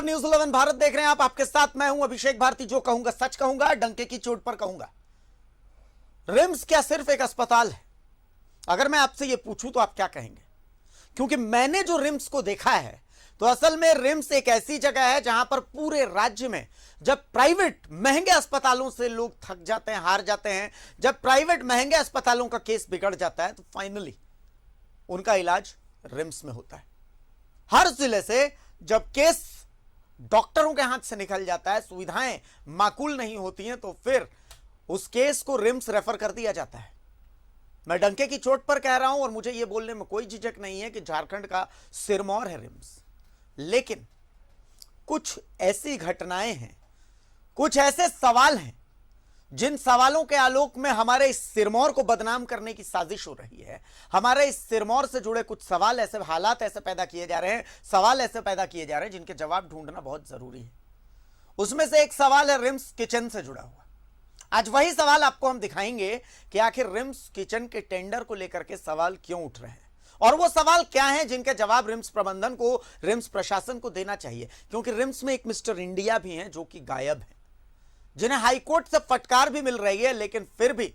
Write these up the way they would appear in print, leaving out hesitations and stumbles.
नमस्कार, न्यूज़ 11 भारत देख रहे हैं आप। आपके साथ मैं हूं अभिषेक भारती। जो कहूंगा सच कहूंगा, डंके की चोट पर कहूंगा। रिम्स क्या सिर्फ एक अस्पताल है? अगर मैं आपसे यह पूछूं तो आप क्या कहेंगे? क्योंकि मैंने जो रिम्स को देखा है, तो असल में रिम्स एक ऐसी जगह है जहां पर पूरे राज्य में जब प्राइवेट महंगे अस्पतालों से लोग थक जाते हैं, हार जाते हैं, जब प्राइवेट महंगे अस्पतालों का केस बिगड़ जाता है, तो फाइनली उनका इलाज रिम्स में होता है। हर जिले से जब केस डॉक्टरों के हाथ से निकल जाता है, सुविधाएं माकूल नहीं होती हैं, तो फिर उस केस को रिम्स रेफर कर दिया जाता है। मैं डंके की चोट पर कह रहा हूं और मुझे यह बोलने में कोई झिझक नहीं है कि झारखंड का सिरमौर है रिम्स। लेकिन कुछ ऐसी घटनाएं हैं, कुछ ऐसे सवाल हैं जिन सवालों के आलोक में हमारे इस सिरमौर को बदनाम करने की साजिश हो रही है। हमारे इस सिरमौर से जुड़े कुछ सवाल ऐसे, हालात ऐसे पैदा किए जा रहे हैं, सवाल ऐसे पैदा किए जा रहे हैं जिनके जवाब ढूंढना बहुत जरूरी है। उसमें से एक सवाल है रिम्स किचन से जुड़ा हुआ। आज वही सवाल आपको हम दिखाएंगे कि आखिर रिम्स किचन के टेंडर को लेकर के सवाल क्यों उठ रहे हैं और वो सवाल क्या हैं जिनके जवाब रिम्स प्रबंधन को, रिम्स प्रशासन को देना चाहिए। क्योंकि रिम्स में एक मिस्टर इंडिया भी हैं जो कि गायब हैं, जिन्हें हाईकोर्ट से फटकार भी मिल रही है, लेकिन फिर भी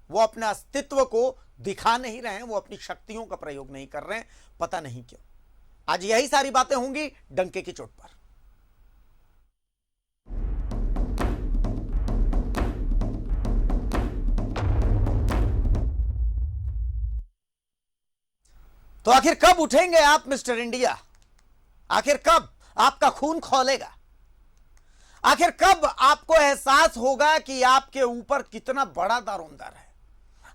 वो अपने अस्तित्व को दिखा नहीं रहे हैं, वो अपनी शक्तियों का प्रयोग नहीं कर रहे हैं, पता नहीं क्यों। आज यही सारी बातें होंगी डंके की चोट पर। तो आखिर कब उठेंगे आप मिस्टर इंडिया? आखिर कब आपका खून खौलेगा? आखिर कब आपको एहसास होगा कि आपके ऊपर कितना बड़ा दारोमदार है?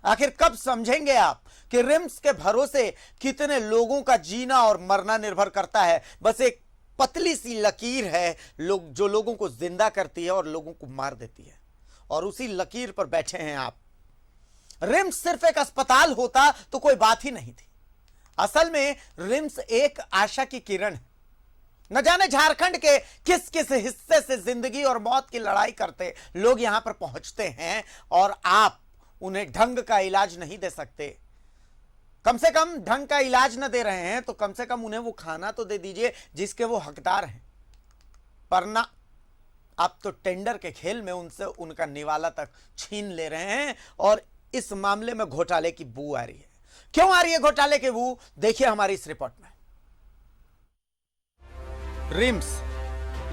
आखिर कब समझेंगे आप कि रिम्स के भरोसे कितने लोगों का जीना और मरना निर्भर करता है? बस एक पतली सी लकीर है जो लोगों को जिंदा करती है और लोगों को मार देती है, और उसी लकीर पर बैठे हैं आप। रिम्स सिर्फ एक अस्पताल होता तो कोई बात ही नहीं थी। असल में रिम्स एक आशा की किरण है। न जाने झारखंड के किस किस हिस्से से जिंदगी और मौत की लड़ाई करते लोग यहां पर पहुंचते हैं, और आप उन्हें ढंग का इलाज नहीं दे सकते। कम से कम ढंग का इलाज न दे रहे हैं तो कम से कम उन्हें वो खाना तो दे दीजिए जिसके वो हकदार हैं। पर ना, आप तो टेंडर के खेल में उनसे उनका निवाला तक छीन ले रहे हैं, और इस मामले में घोटाले की बू आ रही है। क्यों आ रही है घोटाले की बू? देखिए हमारी इस रिपोर्ट में। रिम्स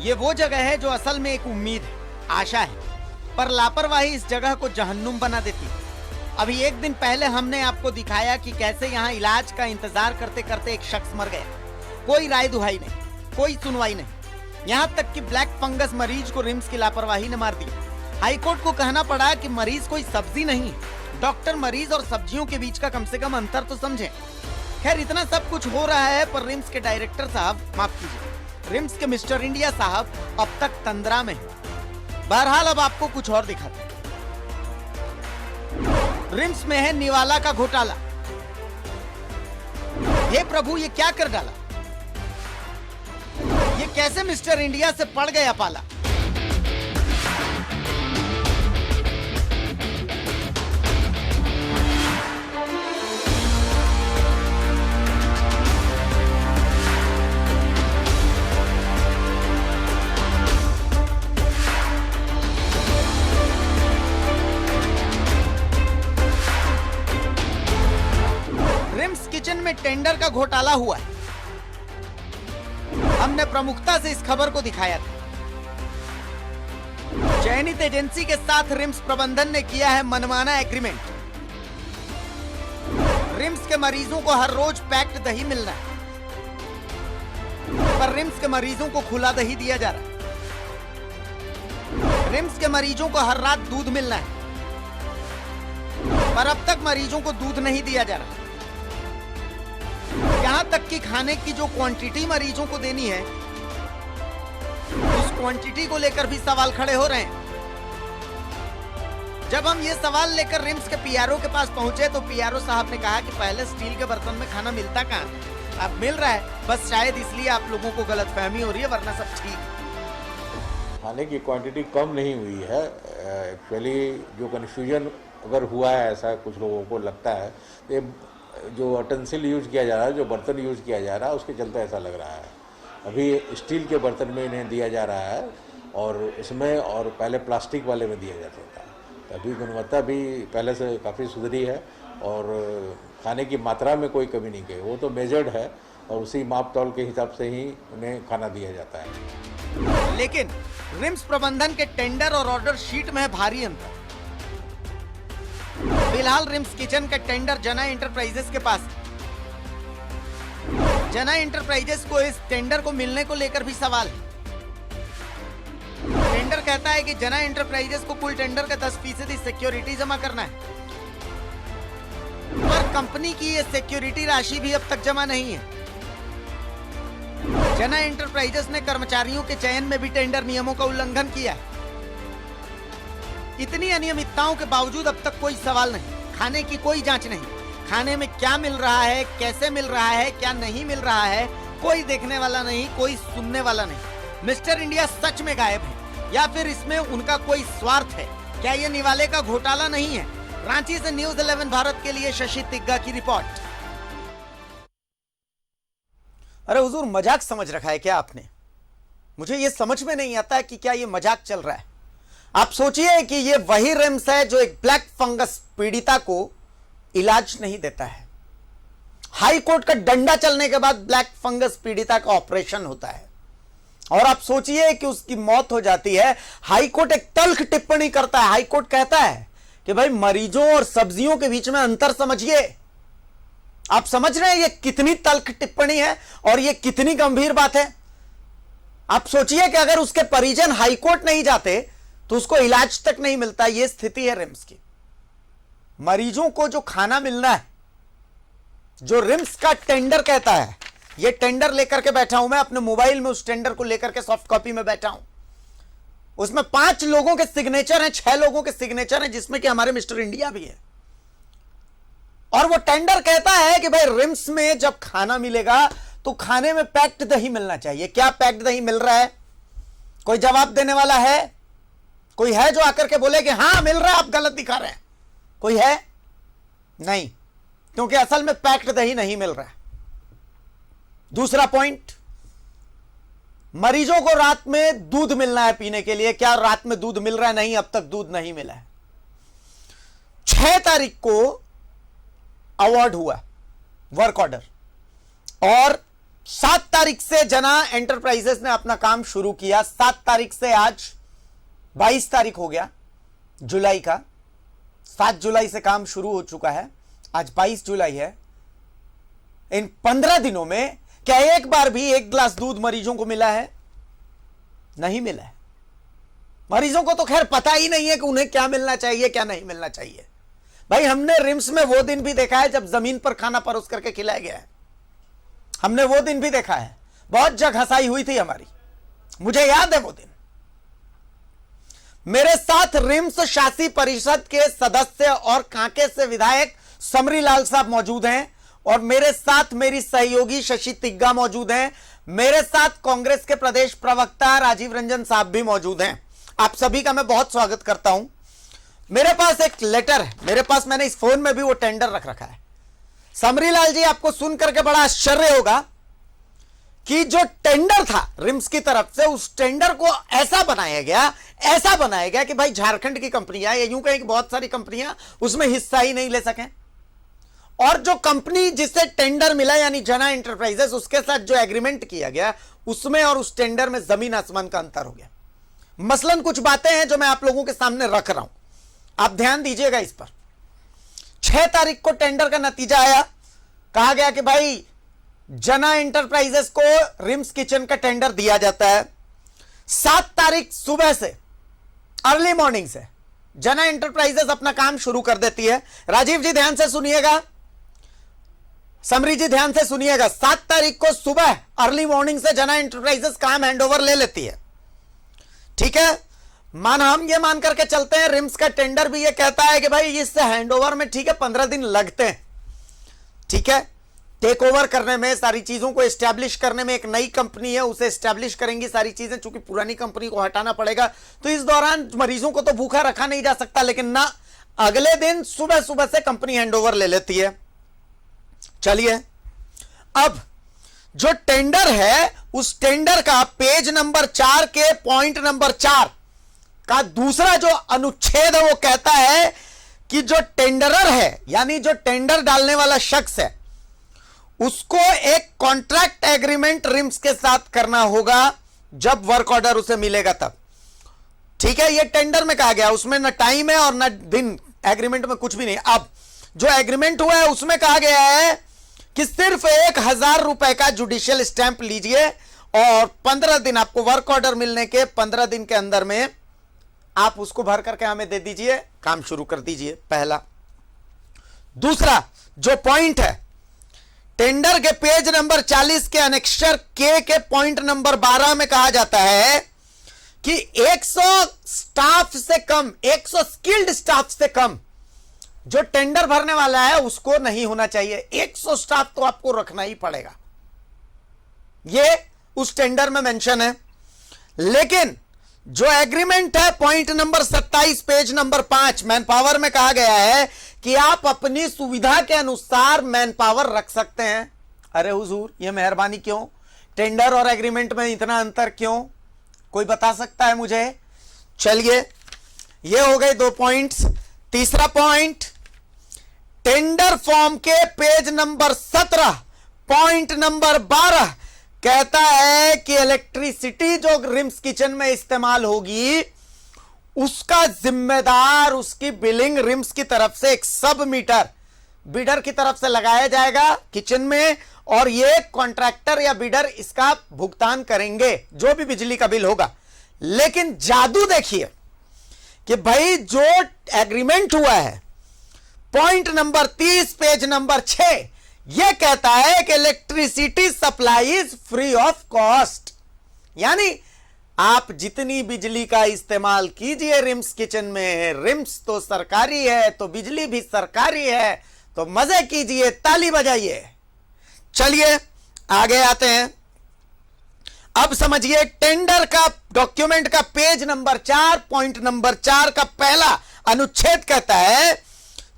ये वो जगह है जो असल में एक उम्मीद है, आशा है, पर लापरवाही इस जगह को जहन्नुम बना देती है। अभी एक दिन पहले हमने आपको दिखाया कि कैसे यहां इलाज का इंतजार करते करते एक शख्स मर गया। कोई राय दुहाई नहीं, कोई सुनवाई नहीं, यहां तक कि ब्लैक फंगस मरीज को रिम्स की लापरवाही ने मार दिया। हाईकोर्ट को कहना पड़ा कि मरीज कोई सब्जी नहीं है, डॉक्टर मरीज और सब्जियों के बीच का कम से कम अंतर तो समझें। खैर, इतना सब कुछ हो रहा है, पर रिम्स के डायरेक्टर साहब, माफ कीजिए, रिम्स के मिस्टर इंडिया साहब अब तक तंद्रा में हैं। बहरहाल अब आपको कुछ और दिखाते हैं। रिम्स में है निवाला का घोटाला। हे प्रभु, ये क्या कर डाला? ये कैसे मिस्टर इंडिया से पड़ गया पाला? किचन में टेंडर का घोटाला हुआ है। हमने प्रमुखता से इस खबर को दिखाया था। चयनित एजेंसी के साथ रिम्स प्रबंधन ने किया है मनमाना एग्रीमेंट। रिम्स के मरीजों को हर रोज पैक्ड दही मिलना है, पर रिम्स के मरीजों को खुला दही दिया जा रहा है। रिम्स के मरीजों को हर रात दूध मिलना है, पर अब तक मरीजों को दूध नहीं दिया जा रहा। यहां तक कि खाने की जो क्वांटिटी मरीजों को देनी है, उस क्वांटिटी को लेकर भी सवाल खड़े हो रहे हैं। जब हम ये सवाल लेकर रिम्स के पीआरओ के पास पहुंचे तो पीआरओ साहब ने कहा कि पहले स्टील के बर्तन में खाना मिलता कहां, अब मिल रहा है, बस शायद इसलिए आप लोगों को गलतफहमी हो रही है, वरना सब ठीक है। खाने की क्वांटिटी कम नहीं हुई है। एक्चुअली जो कन्फ्यूजन अगर हुआ है, ऐसा कुछ लोगों को लगता है, जो अटेंसिल यूज किया जा रहा है, जो बर्तन यूज किया जा रहा है, उसके चलते ऐसा लग रहा है। अभी स्टील के बर्तन में इन्हें दिया जा रहा है और इसमें, और पहले प्लास्टिक वाले में दिया जाता था। तो अभी गुणवत्ता भी पहले से काफ़ी सुधरी है और खाने की मात्रा में कोई कमी नहीं गई। वो तो मेजर्ड है और उसी माप तौल के हिसाब से ही उन्हें खाना दिया जाता है। लेकिन रिम्स प्रबंधन के टेंडर और ऑर्डर शीट में है भारी अंतर। फिलहाल रिम्स किचन का टेंडर जना एंटरप्राइजेस के पास है। जना एंटरप्राइजेस को इस टेंडर को मिलने को लेकर भी सवाल है। टेंडर कहता है कि जना एंटरप्राइजेस को कुल टेंडर का 10% सिक्योरिटी जमा करना है, पर कंपनी की ये सिक्योरिटी राशि भी अब तक जमा नहीं है। जना एंटरप्राइजेस ने कर्मचारियों के चयन में भी टेंडर नियमों का उल्लंघन किया है। इतनी अनियमितताओं के बावजूद अब तक कोई सवाल नहीं, खाने की कोई जांच नहीं, खाने में क्या मिल रहा है, कैसे मिल रहा है, क्या नहीं मिल रहा है, कोई देखने वाला नहीं, कोई सुनने वाला नहीं। मिस्टर इंडिया सच में गायब है या फिर इसमें उनका कोई स्वार्थ है? क्या ये निवाले का घोटाला नहीं है? रांची से न्यूज़ 11 भारत के लिए शशि तिग्गा की रिपोर्ट। अरे हुजूर, मजाक समझ रखा है क्या आपने? मुझे ये समझ में नहीं आता है कि क्या ये मजाक चल रहा है। आप सोचिए कि ये वही रिम्स है जो एक ब्लैक फंगस पीड़िता को इलाज नहीं देता है। हाई कोर्ट का डंडा चलने के बाद ब्लैक फंगस पीड़िता का ऑपरेशन होता है और आप सोचिए कि उसकी मौत हो जाती है। हाई कोर्ट एक तल्ख टिप्पणी करता है। हाई कोर्ट कहता है कि भाई मरीजों और सब्जियों के बीच में अंतर समझिए। आप समझ रहे हैं ये कितनी तल्ख टिप्पणी है और ये कितनी गंभीर बात है? आप सोचिए कि अगर उसके परिजन हाई कोर्ट नहीं जाते तो उसको इलाज तक नहीं मिलता। यह स्थिति है रिम्स की। मरीजों को जो खाना मिलना है, जो रिम्स का टेंडर कहता है, यह टेंडर लेकर के बैठा हूं मैं अपने मोबाइल में, उस टेंडर को लेकर के सॉफ्ट कॉपी में बैठा हूं। उसमें 5 लोगों के सिग्नेचर हैं, 6 लोगों के सिग्नेचर हैं, जिसमें कि हमारे मिस्टर इंडिया भी है। और वो टेंडर कहता है कि भाई रिम्स में जब खाना मिलेगा तो खाने में पैक्ड दही मिलना चाहिए। क्या पैक्ड दही मिल रहा है? कोई जवाब देने वाला है? कोई है जो आकर के बोले कि हां मिल रहा है, आप गलत दिखा रहे हैं? कोई है? नहीं, क्योंकि असल में पैक्ड दही नहीं मिल रहा है। दूसरा पॉइंट, मरीजों को रात में दूध मिलना है पीने के लिए। क्या रात में दूध मिल रहा है? नहीं, अब तक दूध नहीं मिला है। 6 तारीख को अवार्ड हुआ वर्क ऑर्डर और 7 तारीख से जना एंटरप्राइजेस ने अपना काम शुरू किया। 7 तारीख से आज 22 तारीख हो गया जुलाई का। 7 जुलाई से काम शुरू हो चुका है, आज 22 जुलाई है। इन 15 दिनों में क्या एक बार भी 1 गिलास दूध मरीजों को मिला है? नहीं मिला है। मरीजों को तो खैर पता ही नहीं है कि उन्हें क्या मिलना चाहिए, क्या नहीं मिलना चाहिए। भाई हमने रिम्स में वो दिन भी देखा है जब जमीन पर खाना परोस करके खिलाया गया है। हमने वो दिन भी देखा है, बहुत जग हंसाई हुई थी हमारी, मुझे याद है वो दिन। मेरे साथ रिम्स शासी परिषद के सदस्य और कांके से विधायक समरी लाल साहब मौजूद हैं और मेरे साथ मेरी सहयोगी शशि तिग्गा मौजूद हैं। मेरे साथ कांग्रेस के प्रदेश प्रवक्ता राजीव रंजन साहब भी मौजूद हैं। आप सभी का मैं बहुत स्वागत करता हूं। मेरे पास एक लेटर है, मेरे पास, मैंने इस फोन में भी वो टेंडर रख रखा है। समरी लाल जी, आपको सुन करके बड़ा आश्चर्य होगा कि जो टेंडर था रिम्स की तरफ से, उस टेंडर को ऐसा बनाया गया कि भाई झारखंड की कंपनियां, या यूं कहें कि बहुत सारी कंपनियां उसमें हिस्सा ही नहीं ले सकें। और जो कंपनी जिससे टेंडर मिला यानी जना एंटरप्राइजेस, उसके साथ जो एग्रीमेंट किया गया उसमें और उस टेंडर में जमीन आसमान का अंतर हो गया। मसलन कुछ बातें हैं जो मैं आप लोगों के सामने रख रहा हूं, आप ध्यान दीजिएगा इस पर। 6 तारीख को टेंडर का नतीजा आया। कहा गया कि भाई जना एंटरप्राइजेस को रिम्स किचन का टेंडर दिया जाता है। 7 तारीख सुबह से, अर्ली मॉर्निंग से जना एंटरप्राइजेस अपना काम शुरू कर देती है। राजीव जी ध्यान से सुनिएगा, समरी जी ध्यान से सुनिएगा। 7 तारीख को सुबह अर्ली मॉर्निंग से जना एंटरप्राइजेस काम हैंडओवर ले लेती है। ठीक है, हम ये मान करके चलते हैं, रिम्स का टेंडर भी ये कहता है कि भाई इस हैंडओवर में ठीक है 15 दिन लगते हैं। ठीक है, टेक ओवर करने में, सारी चीजों को एस्टैब्लिश करने में। एक नई कंपनी है, उसे एस्टैब्लिश करेंगी सारी चीजें, चूंकि पुरानी कंपनी को हटाना पड़ेगा, तो इस दौरान मरीजों को तो भूखा रखा नहीं जा सकता। लेकिन ना, अगले दिन सुबह सुबह से कंपनी हैंडओवर ले लेती है। चलिए, अब जो टेंडर है उस टेंडर का पेज नंबर 4 के पॉइंट नंबर 4 का दूसरा जो अनुच्छेद है वो कहता है कि जो टेंडरर है यानी जो टेंडर डालने वाला शख्स है उसको एक कॉन्ट्रैक्ट एग्रीमेंट रिम्स के साथ करना होगा जब वर्क ऑर्डर उसे मिलेगा तब। ठीक है, ये टेंडर में कहा गया, उसमें ना टाइम है और ना दिन, एग्रीमेंट में कुछ भी नहीं। अब जो एग्रीमेंट हुआ है उसमें कहा गया है कि सिर्फ 1,000 रुपए का जुडिशियल स्टैंप लीजिए और 15 दिन, आपको वर्क ऑर्डर मिलने के 15 दिन के अंदर में आप उसको भर करके हमें दे दीजिए, काम शुरू कर दीजिए। पहला। दूसरा जो पॉइंट है टेंडर के पेज नंबर 40 के अनेक्सर के पॉइंट नंबर 12 में कहा जाता है कि 100 स्टाफ से कम, 100 स्किल्ड स्टाफ से कम जो टेंडर भरने वाला है उसको नहीं होना चाहिए। 100 स्टाफ तो आपको रखना ही पड़ेगा, ये उस टेंडर में मेंशन है। लेकिन जो एग्रीमेंट है point number 27 page number 5 man power में कहा गया है कि आप अपनी सुविधा के अनुसार मैन पावर रख सकते हैं। अरे हुजूर, ये मेहरबानी क्यों? टेंडर और एग्रीमेंट में इतना अंतर क्यों? कोई बता सकता है मुझे? चलिए, ये हो गए 2 पॉइंट्स। तीसरा पॉइंट, टेंडर फॉर्म के पेज नंबर 17 पॉइंट नंबर 12 कहता है कि इलेक्ट्रिसिटी जो रिम्स किचन में इस्तेमाल होगी उसका जिम्मेदार, उसकी बिलिंग रिम्स की तरफ से एक सब मीटर बिडर की तरफ से लगाया जाएगा किचन में, और ये कॉन्ट्रैक्टर या बिडर इसका भुगतान करेंगे जो भी बिजली का बिल होगा। लेकिन जादू देखिए कि भाई जो एग्रीमेंट हुआ है पॉइंट नंबर 30 पेज नंबर 6 यह कहता है कि electricity supply is free of cost, यानी आप जितनी बिजली का इस्तेमाल कीजिए रिम्स किचन में, रिम्स तो सरकारी है तो बिजली भी सरकारी है, तो मजे कीजिए, ताली बजाइए। चलिए आगे आते हैं। अब समझिए टेंडर का डॉक्यूमेंट का पेज नंबर 4 पॉइंट नंबर 4 का पहला अनुच्छेद कहता है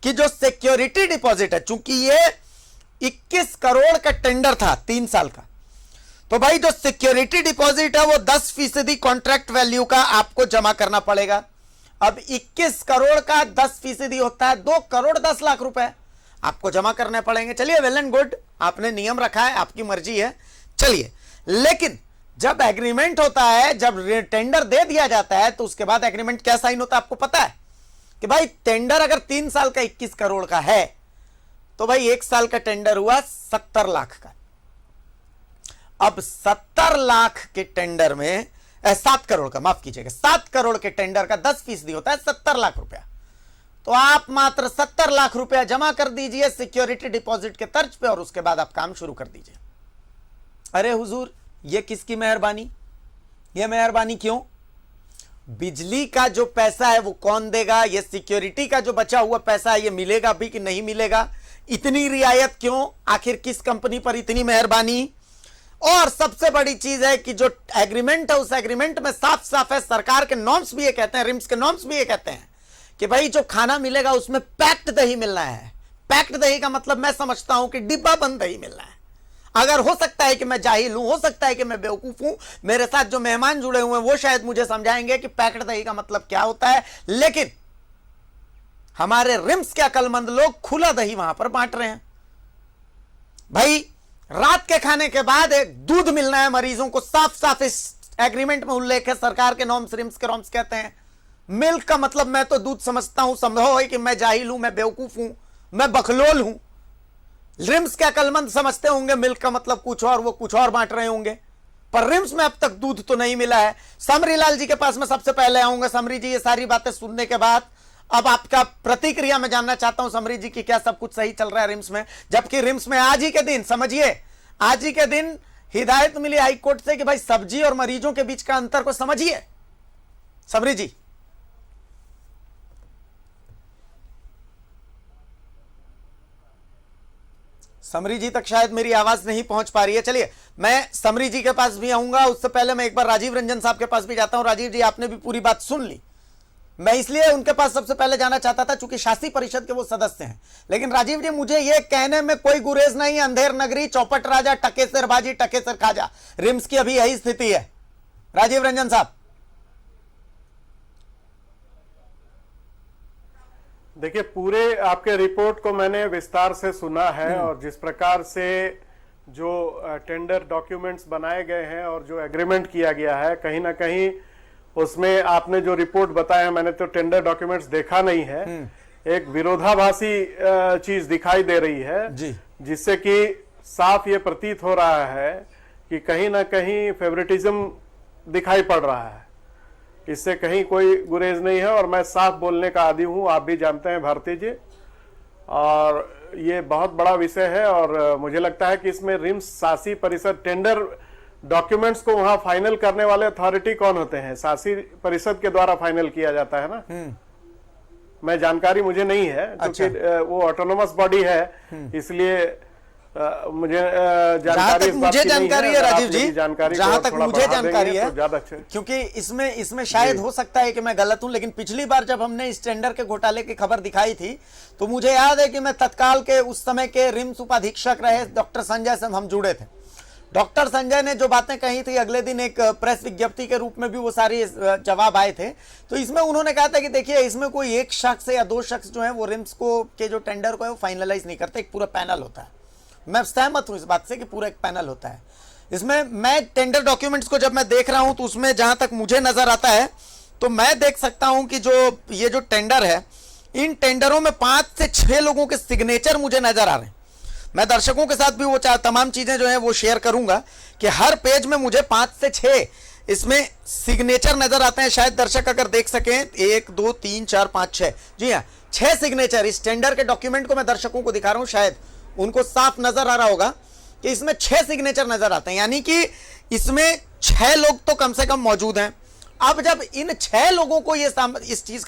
कि जो सिक्योरिटी डिपॉजिट है, चूंकि ये 21 करोड़ का टेंडर था 3 साल का, तो भाई जो सिक्योरिटी डिपॉजिट है वो 10% कॉन्ट्रैक्ट वैल्यू का आपको जमा करना पड़ेगा। अब 21 करोड़ का 10% होता है 2 करोड़ 10 लाख रुपए आपको जमा करने पड़ेंगे। चलिए, वेल एंड गुड, आपने नियम रखा है, आपकी मर्जी है। चलिए, लेकिन जब एग्रीमेंट होता है, जब टेंडर दे दिया जाता है, तो उसके बाद एग्रीमेंट क्या साइन होता है आपको पता है? कि भाई टेंडर अगर 3 साल का 21 करोड़ का है तो भाई 1 साल का टेंडर हुआ 70 लाख का। अब 70 लाख के टेंडर में 7 करोड़ का, माफ कीजिएगा, 7 करोड़ के टेंडर का 10% होता है 70 लाख रुपया। तो आप मात्र 70 लाख रुपया जमा कर दीजिए सिक्योरिटी डिपॉजिट के तर्ज पे और उसके बाद आप काम शुरू कर दीजिए। अरे हुजूर, ये किसकी मेहरबानी? ये मेहरबानी क्यों? बिजली का जो पैसा है वो कौन देगा? ये सिक्योरिटी का जो बचा हुआ पैसा है ये मिलेगा भी कि नहीं मिलेगा? इतनी रियायत क्यों? आखिर किस कंपनी पर इतनी मेहरबानी? और सबसे बड़ी चीज है कि जो एग्रीमेंट है उस एग्रीमेंट में साफ साफ है, सरकार के नॉर्म्स भी ये कहते हैं, रिम्स के नॉर्म्स भी ये कहते हैं कि भाई जो खाना मिलेगा उसमें पैक्ड दही मिलना है। पैक्ड दही का मतलब मैं समझता हूं कि डिब्बा बंद दही मिलना है। अगर हो सकता है कि मैं जाहिल हूं, हो सकता है कि मैं बेवकूफ हूं, मेरे साथ जो मेहमान जुड़े हुए हैं वो शायद मुझे समझाएंगे कि पैक्ड दही का मतलब क्या होता है, लेकिन हमारे रिम्स के अक्लमंद लोग खुला दही वहां पर बांट रहे हैं। भाई रात के खाने के बाद एक दूध मिलना है मरीजों को, साफ साफ इस एग्रीमेंट में उल्लेख है, सरकार के नॉर्म्स, रिम्स के नॉर्म्स कहते हैं। मिल्क का मतलब मैं तो दूध समझता हूं, संभव है कि मैं जाहिल हूं, मैं बेवकूफ हूं, मैं बकलोल हूं। रिम्स के अकलमंद समझते होंगे मिल्क का मतलब कुछ और, वो कुछ और बांट रहे होंगे, पर रिम्स में अब तक दूध तो नहीं मिला है। समरी लाल जी के पास मैं सबसे पहले आऊंगा। समरी जी, ये सारी बातें सुनने के बाद अब आपका प्रतिक्रिया मैं जानना चाहता हूं समरी जी की, क्या सब कुछ सही चल रहा है रिम्स में? जबकि रिम्स में आज ही के दिन, समझिए आज ही के दिन हिदायत मिली हाईकोर्ट से कि भाई सब्जी और मरीजों के बीच का अंतर को समझिए। समरी जी, समरी जी तक शायद मेरी आवाज नहीं पहुंच पा रही है। चलिए, मैं समरी जी के पास भी आऊंगा, उससे पहले मैं एक बार राजीव रंजन साहब के पास भी जाता हूं। राजीव जी, आपने भी पूरी बात सुन ली, मैं इसलिए उनके पास सबसे पहले जाना चाहता था चूंकि शासी परिषद के वो सदस्य हैं। लेकिन राजीव जी, मुझे ये कहने में कोई गुरेज नहीं, अंधेर नगरी चौपट राजा टकेसर बाजी टकेसर खाजा, रिम्स की अभी यही स्थिति है। राजीव रंजन साहब, देखिए, पूरे आपके रिपोर्ट को मैंने विस्तार से सुना है और जिस प्रकार से जो टेंडर डॉक्यूमेंट्स बनाए गए हैं और जो एग्रीमेंट किया गया है, कहीं ना कहीं उसमें आपने जो रिपोर्ट बताया, मैंने तो टेंडर डॉक्यूमेंट्स देखा नहीं है, एक विरोधाभासी चीज दिखाई दे रही है जी, जिससे कि साफ ये प्रतीत हो रहा है कि कहीं ना कहीं फेवरेटिज्म दिखाई पड़ रहा है। इससे कहीं कोई गुरेज नहीं है और मैं साफ बोलने का आदी हूं, आप भी जानते हैं भारती जी, और ये बहुत बड़ा विषय है। और मुझे लगता है कि इसमें रिम्स शासी परिषद टेंडर डॉक्यूमेंट्स को वहां फाइनल करने वाले अथॉरिटी कौन होते हैं? शासी परिषद के द्वारा फाइनल किया जाता है ना। मैं जानकारी मुझे नहीं है क्योंकि वो ऑटोनोमस बॉडी है, इसलिए मुझे जानकारी मुझे जानकारी है राजीव जी, जहां तक मुझे जानकारी है, तो क्योंकि इसमें शायद हो सकता है कि मैं गलत हूं, लेकिन पिछली बार जब हमने इस टेंडर के घोटाले की खबर दिखाई थी तो मुझे याद है कि मैं तत्काल के उस समय के रिम्स उपाधीक्षक रहे डॉक्टर संजय से हम जुड़े थे। डॉक्टर संजय ने जो बातें कही थी, अगले दिन एक प्रेस विज्ञप्ति के रूप में भी वो सारी जवाब आए थे। तो इसमें उन्होंने कहा था कि देखिए, इसमें कोई एक शख्स या दो शख्स जो है वो रिम्स को के जो टेंडर को है वो फाइनलाइज नहीं करते, एक पूरा पैनल होता है। मैं सहमत हूं इस बात से कि पूरा एक पैनल होता है। इसमें मैं टेंडर डॉक्यूमेंट्स को जब मैं देख रहा हूं तो उसमें जहां तक मुझे नजर आता है तो मैं देख सकता हूं कि ये जो टेंडर है, इन टेंडरों में 5 से 6 लोगों के सिग्नेचर मुझे नजर आ रहे हैं। मैं दर्शकों के साथ भी वो तमाम चीजें जो है वो शेयर करूंगा कि हर पेज में मुझे 5 से 6 इसमें सिग्नेचर नजर आते हैं। शायद दर्शक अगर देख सकें, 1 2 3 4 5 6, जी हाँ, 6 सिग्नेचर इस टेंडर के डॉक्यूमेंट को मैं दर्शकों को दिखा रहा हूं, शायद उनको साफ नजर आ रहा होगा कि इसमें 6 सिग्नेचर नजर आते हैं, यानी कि इसमें 6 लोग तो कम से कम मौजूद हैं। अब जब इन 6 लोगों को इस चीज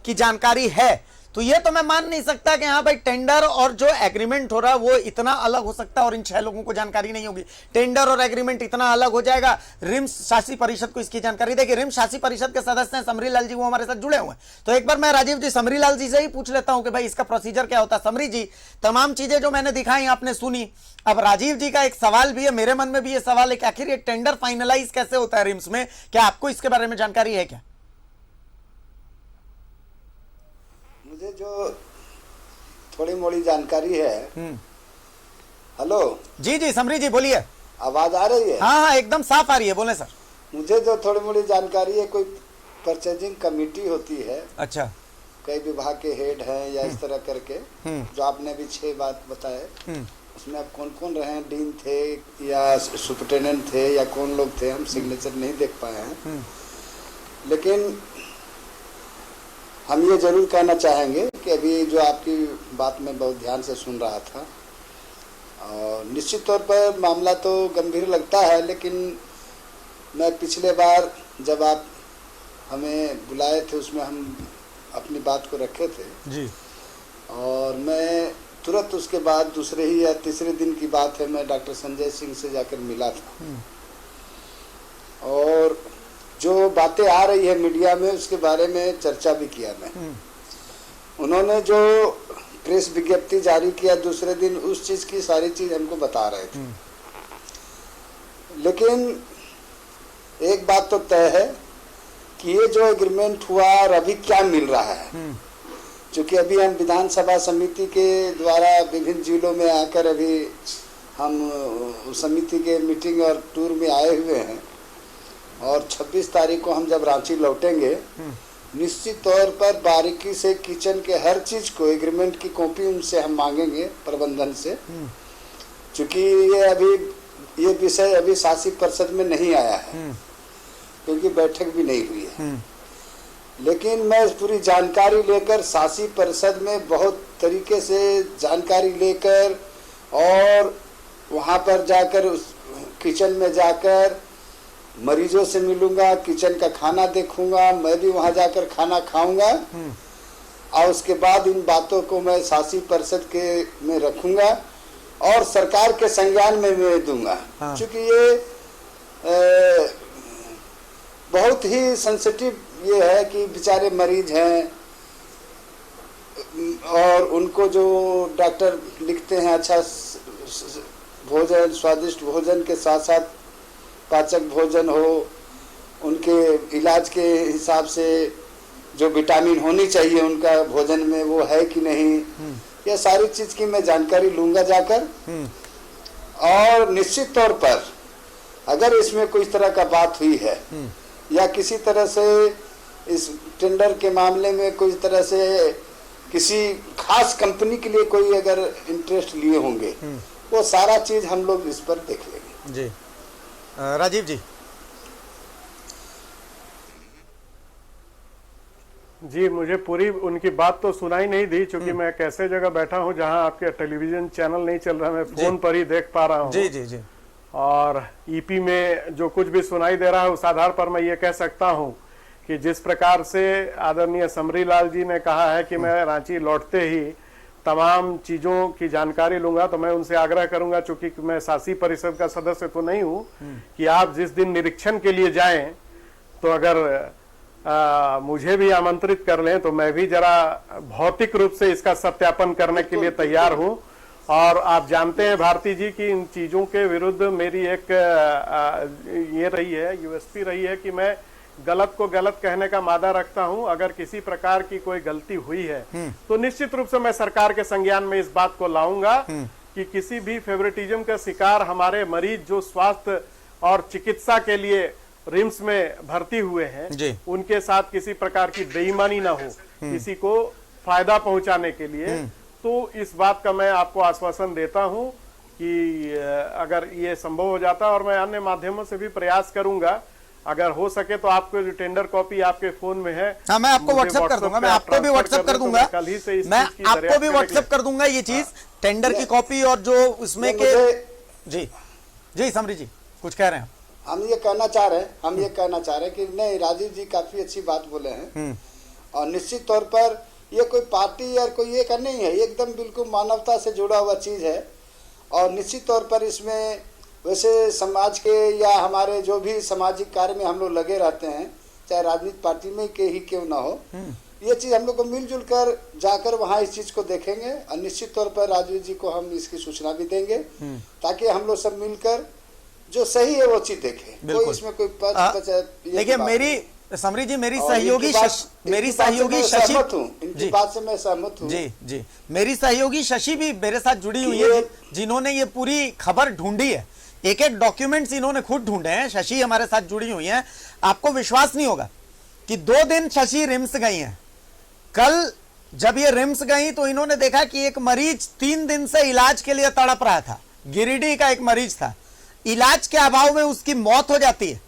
की जानकारी है तो ये तो मैं मान नहीं सकता कि हाँ भाई टेंडर और जो एग्रीमेंट हो रहा है वो इतना अलग हो सकता है और इन 6 लोगों को जानकारी नहीं होगी। टेंडर और एग्रीमेंट इतना अलग हो जाएगा, रिम्स शासी परिषद को इसकी जानकारी। देखिए, रिम्स शासी परिषद के सदस्य हैं समरी लाल जी, वो हमारे साथ जुड़े हुए हैं। तो एक बार मैं राजीव जी समरी लाल जी से ही पूछ लेता हूं कि भाई इसका प्रोसीजर क्या होता है। समरी जी, तमाम चीजें जो मैंने दिखाई आपने सुनी, अब राजीव जी का एक सवाल भी है, मेरे मन में भी ये सवाल है कि आखिर ये टेंडर फाइनलाइज कैसे होता है रिम्स में, क्या आपको इसके बारे में जानकारी है क्या? मुझे जो थोड़ी मोड़ी जानकारी है। हेलो जी जी समरी जी बोलिए, आवाज आ रही है? हाँ हाँ एकदम साफ आ रही है, बोले सर। मुझे जो थोड़ी मोड़ी जानकारी है, कोई परचेजिंग कमेटी होती है, अच्छा, कई विभाग के हेड हैं या इस तरह करके, जो आपने भी 6 बात बताए, उसमें अब कौन कौन रहे, डीन थे या सुपरिटेंडेंट थे या कौन लोग थे, हम सिग्नेचर नहीं देख पाए हैं। लेकिन हम ये जरूर कहना चाहेंगे कि अभी जो आपकी बात में बहुत ध्यान से सुन रहा था, और निश्चित तौर पर मामला तो गंभीर लगता है, लेकिन मैं पिछले बार जब आप हमें बुलाए थे उसमें हम अपनी बात को रखे थे जी, और मैं तुरंत उसके बाद दूसरे ही या तीसरे दिन की बात है, मैं डॉक्टर संजय सिंह से जाकर मिला था और जो बातें आ रही है मीडिया में उसके बारे में चर्चा भी किया मैं। उन्होंने जो प्रेस विज्ञप्ति जारी किया दूसरे दिन, उस चीज की सारी चीज हमको बता रहे थे। लेकिन एक बात तो तय है कि ये जो एग्रीमेंट हुआ और अभी क्या मिल रहा है, क्योंकि अभी हम विधानसभा समिति के द्वारा विभिन्न जिलों में आकर अभी हम उस समिति के मीटिंग और टूर में आए हुए हैं, और 26 तारीख को हम जब रांची लौटेंगे, निश्चित तौर पर बारीकी से किचन के हर चीज को एग्रीमेंट की कॉपी उनसे हम मांगेंगे प्रबंधन से, क्योंकि ये विषय अभी शासी परिषद में नहीं आया है, क्योंकि बैठक भी नहीं हुई है। लेकिन मैं पूरी जानकारी लेकर शासी परिषद में बहुत तरीके से जानकारी लेकर और वहां पर जाकर उस किचन में जाकर मरीजों से मिलूंगा, किचन का खाना देखूंगा, मैं भी वहां जाकर खाना खाऊंगा, और उसके बाद इन बातों को मैं शासी परिषद के में रखूंगा और सरकार के संज्ञान में मैं दूंगा। क्योंकि ये बहुत ही सेंसिटिव ये है कि बेचारे मरीज हैं और उनको जो डॉक्टर लिखते हैं अच्छा भोजन, स्वादिष्ट भोजन के साथ साथ पाचक भोजन हो, उनके इलाज के हिसाब से जो विटामिन होनी चाहिए उनका भोजन में वो है कि नहीं, यह सारी चीज की मैं जानकारी लूंगा जाकर। और निश्चित तौर पर अगर इसमें कोई तरह का बात हुई है या किसी तरह से इस टेंडर के मामले में कोई तरह से किसी खास कंपनी के लिए कोई अगर इंटरेस्ट लिए होंगे, वो सारा चीज हम लोग इस पर देख लेंगे। जी राजीव जी। जी, मुझे पूरी उनकी बात तो सुनाई नहीं दी, क्योंकि मैं एक ऐसे जगह बैठा हूं जहां आपके टेलीविजन चैनल नहीं चल रहा, मैं फोन पर ही देख पा रहा हूं। जी जी जी। और ईपी में जो कुछ भी सुनाई दे रहा है उस आधार पर मैं ये कह सकता हूं कि जिस प्रकार से आदरणीय समरीलाल जी ने कहा है कि मैं रांची लौटते ही तमाम चीजों की जानकारी लूंगा, तो मैं उनसे आग्रह करूंगा, चूंकि मैं शासी परिषद का सदस्य तो नहीं हूं, कि आप जिस दिन निरीक्षण के लिए जाएं तो अगर मुझे भी आमंत्रित कर लें तो मैं भी जरा भौतिक रूप से इसका सत्यापन करने के लिए तैयार हूं। और आप जानते हैं भारती जी कि इन चीजों के विरुद्ध मेरी एक ये रही है, यूएसपी रही है कि मैं गलत को गलत कहने का मादा रखता हूं। अगर किसी प्रकार की कोई गलती हुई है तो निश्चित रूप से मैं सरकार के संज्ञान में इस बात को लाऊंगा कि किसी भी फेवरेटिज्म का शिकार हमारे मरीज जो स्वास्थ्य और चिकित्सा के लिए रिम्स में भर्ती हुए हैं, उनके साथ किसी प्रकार की बेईमानी ना हो, किसी को फायदा पहुंचाने के लिए। तो इस बात का मैं आपको आश्वासन देता हूं कि अगर ये संभव हो जाता, और मैं अन्य माध्यमों से भी प्रयास करूंगा, अगर हो सके तो आपको जो टेंडर कॉपी आपके फोन में है, हाँ, मैं आपको व्हाट्सएप कर दूंगा, मैं आपको भी व्हाट्सएप कर दूंगा, कल ही से मैं आपको भी व्हाट्सएप कर दूंगा ये चीज, टेंडर की कॉपी और जो उसमें के। जी जी समरी जी कुछ कह रहे हैं। हम ये कहना चाह रहे हैं कि नहीं, राजीव जी काफी अच्छी बात बोले हैं। और निश्चित तौर पर ये कोई पार्टी या कोई ये का नहीं है, एकदम बिल्कुल मानवता से जुड़ा हुआ चीज है। और निश्चित तौर पर इसमें वैसे समाज के या हमारे जो भी सामाजिक कार्य में हम लोग लगे रहते हैं, चाहे राजनीतिक पार्टी में के ही क्यों ना हो, ये चीज हम लोग को मिलजुल कर जाकर वहाँ इस चीज को देखेंगे। और निश्चित तौर पर राजीव जी को हम इसकी सूचना भी देंगे, ताकि हम लोग सब मिलकर जो सही है वो चीज देखें। कोई इसमें कोई देखिए, मेरी समरी जी, मेरी सहयोगी शशि, इनकी बात से मैं सहमत हूँ। जी जी, मेरी सहयोगी शशि भी मेरे साथ जुड़ी हुई है, जिन्होंने ये पूरी खबर ढूंढी है। एक एक डॉक्यूमेंट्स इन्होंने खुद ढूंढे हैं। शशि हमारे साथ जुड़ी हुई हैं। आपको विश्वास नहीं होगा कि 2 दिन शशि रिम्स गई हैं। कल जब ये रिम्स गई तो इन्होंने देखा कि एक मरीज 3 दिन से इलाज के लिए तड़प रहा था। गिरिडीह का एक मरीज था, इलाज के अभाव में उसकी मौत हो जाती है।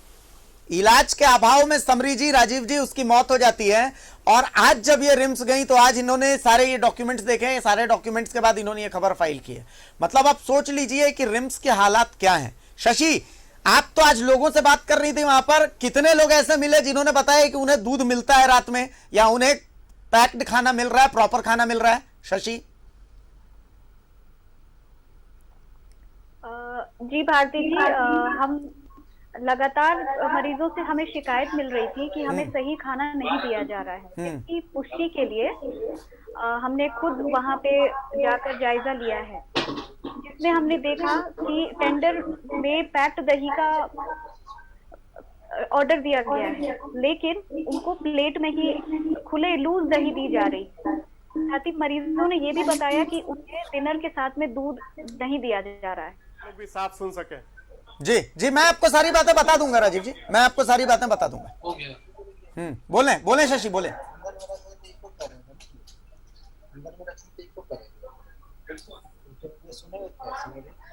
इलाज के अभाव में समरी जी, राजीव जी, उसकी मौत हो जाती है। और आज जब ये रिम्स गई तो आज इन्होंने सारे ये डॉक्यूमेंट्स देखे, ये सारे डॉक्यूमेंट्स के बाद इन्होंने ये खबर फाइल की है। मतलब आप सोच लीजिए कि रिम्स के हालात क्या हैं। शशि, आप तो आज लोगों से बात कर रही थी, वहां पर कितने लोग ऐसे मिले जिन्होंने बताया कि उन्हें दूध मिलता है रात में, या उन्हें पैक्ड खाना मिल रहा है, प्रॉपर खाना मिल रहा है? शशि जी भारती जी, हम लगातार मरीजों से हमें शिकायत मिल रही थी कि हमें सही खाना नहीं दिया जा रहा है। इसकी पुष्टि के लिए हमने खुद वहां पे जाकर जायजा लिया है, जिसमें हमने देखा कि टेंडर में पैक्ड दही का ऑर्डर दिया गया है, लेकिन उनको प्लेट में ही खुले लूज दही दी जा रही। साथ ही मरीजों ने ये भी बताया कि उन्हें डिनर के साथ में दूध नहीं दिया जा रहा है। लोग भी साफ सुन सके। जी जी, मैं आपको सारी बातें बता दूंगा राजीव जी, मैं आपको सारी बातें बता दूंगा। बोलें बोलें शशि, बोलें।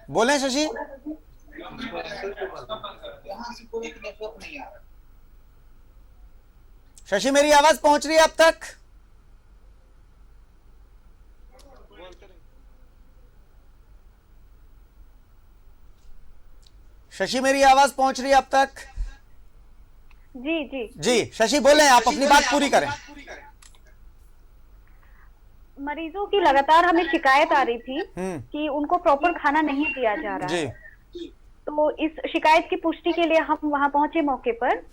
बोलें शशि। शशि, मेरी आवाज पहुंच रही है अब तक? शशि, मेरी आवाज पहुंच रही है अब तक? जी जी जी शशि, बोलें, आप अपनी बात पूरी करें। मरीजों की लगातार हमें शिकायत आ रही थी कि उनको प्रॉपर खाना नहीं दिया जा रहा है। तो इस शिकायत की पुष्टि के लिए हम वहां पहुंचे मौके पर।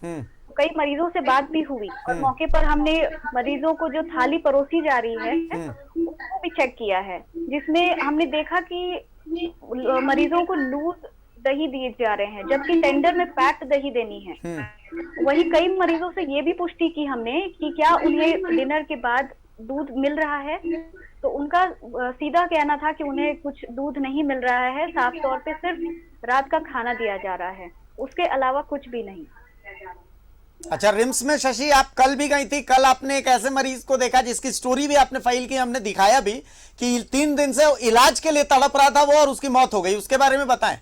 कई मरीजों से बात भी हुई और मौके पर हमने मरीजों को जो थाली परोसी जा रही है उसको भी चेक किया है, जिसमें हमने देखा कि मरीजों को लूज दही दिए जा रहे हैं जबकि टेंडर में पैक्ड दही देनी है। वही कई मरीजों से ये भी पुष्टि की हमने कि क्या उन्हें डिनर के बाद दूध मिल रहा है, तो उनका सीधा कहना था कि उन्हें कुछ दूध नहीं मिल रहा है, साफ तौर पे सिर्फ रात का खाना दिया जा रहा है, उसके अलावा कुछ भी नहीं। अच्छा, रिम्स में शशि आप कल भी गई थी, कल आपने एक ऐसे मरीज को देखा जिसकी स्टोरी भी आपने फाइल की, हमने दिखाया भी कि 3 दिन से इलाज के लिए तड़प रहा था वो और उसकी मौत हो गई, उसके बारे में बताएं।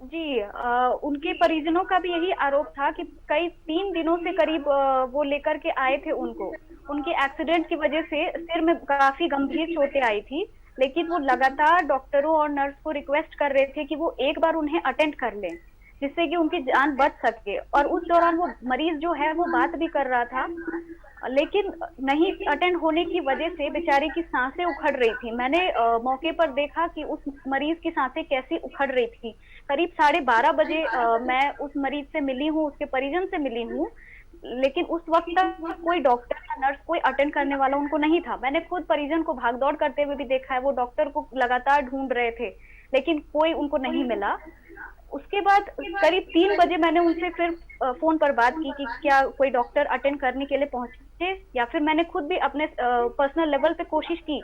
जी, उनके परिजनों का भी यही आरोप था कि कई 3 दिनों से करीब वो लेकर के आए थे उनको, उनके एक्सीडेंट की वजह से सिर में काफी गंभीर चोटें आई थी, लेकिन वो लगातार डॉक्टरों और नर्स को रिक्वेस्ट कर रहे थे कि वो एक बार उन्हें अटेंड कर लें जिससे कि उनकी जान बच सके। और उस दौरान वो मरीज जो है वो बात भी कर रहा था, लेकिन नहीं अटेंड होने की वजह से बेचारी की सांसें उखड़ रही थी। मैंने मौके पर देखा कि उस मरीज की सांसें कैसी उखड़ रही थी। करीब 12:30 बजे मैं उस मरीज से मिली हूँ, उसके परिजन से मिली हूँ, लेकिन उस वक्त तक कोई डॉक्टर या नर्स कोई अटेंड करने वाला उनको नहीं था। मैंने खुद परिजन को भागदौड़ करते हुए भी देखा है, वो डॉक्टर को लगातार ढूंढ रहे थे लेकिन कोई उनको नहीं मिला। उसके बाद करीब 3 बजे मैंने उनसे फिर फोन पर बात की कि क्या कोई डॉक्टर अटेंड करने के लिए पहुंचे, या फिर मैंने खुद भी अपने पर्सनल लेवल पे कोशिश की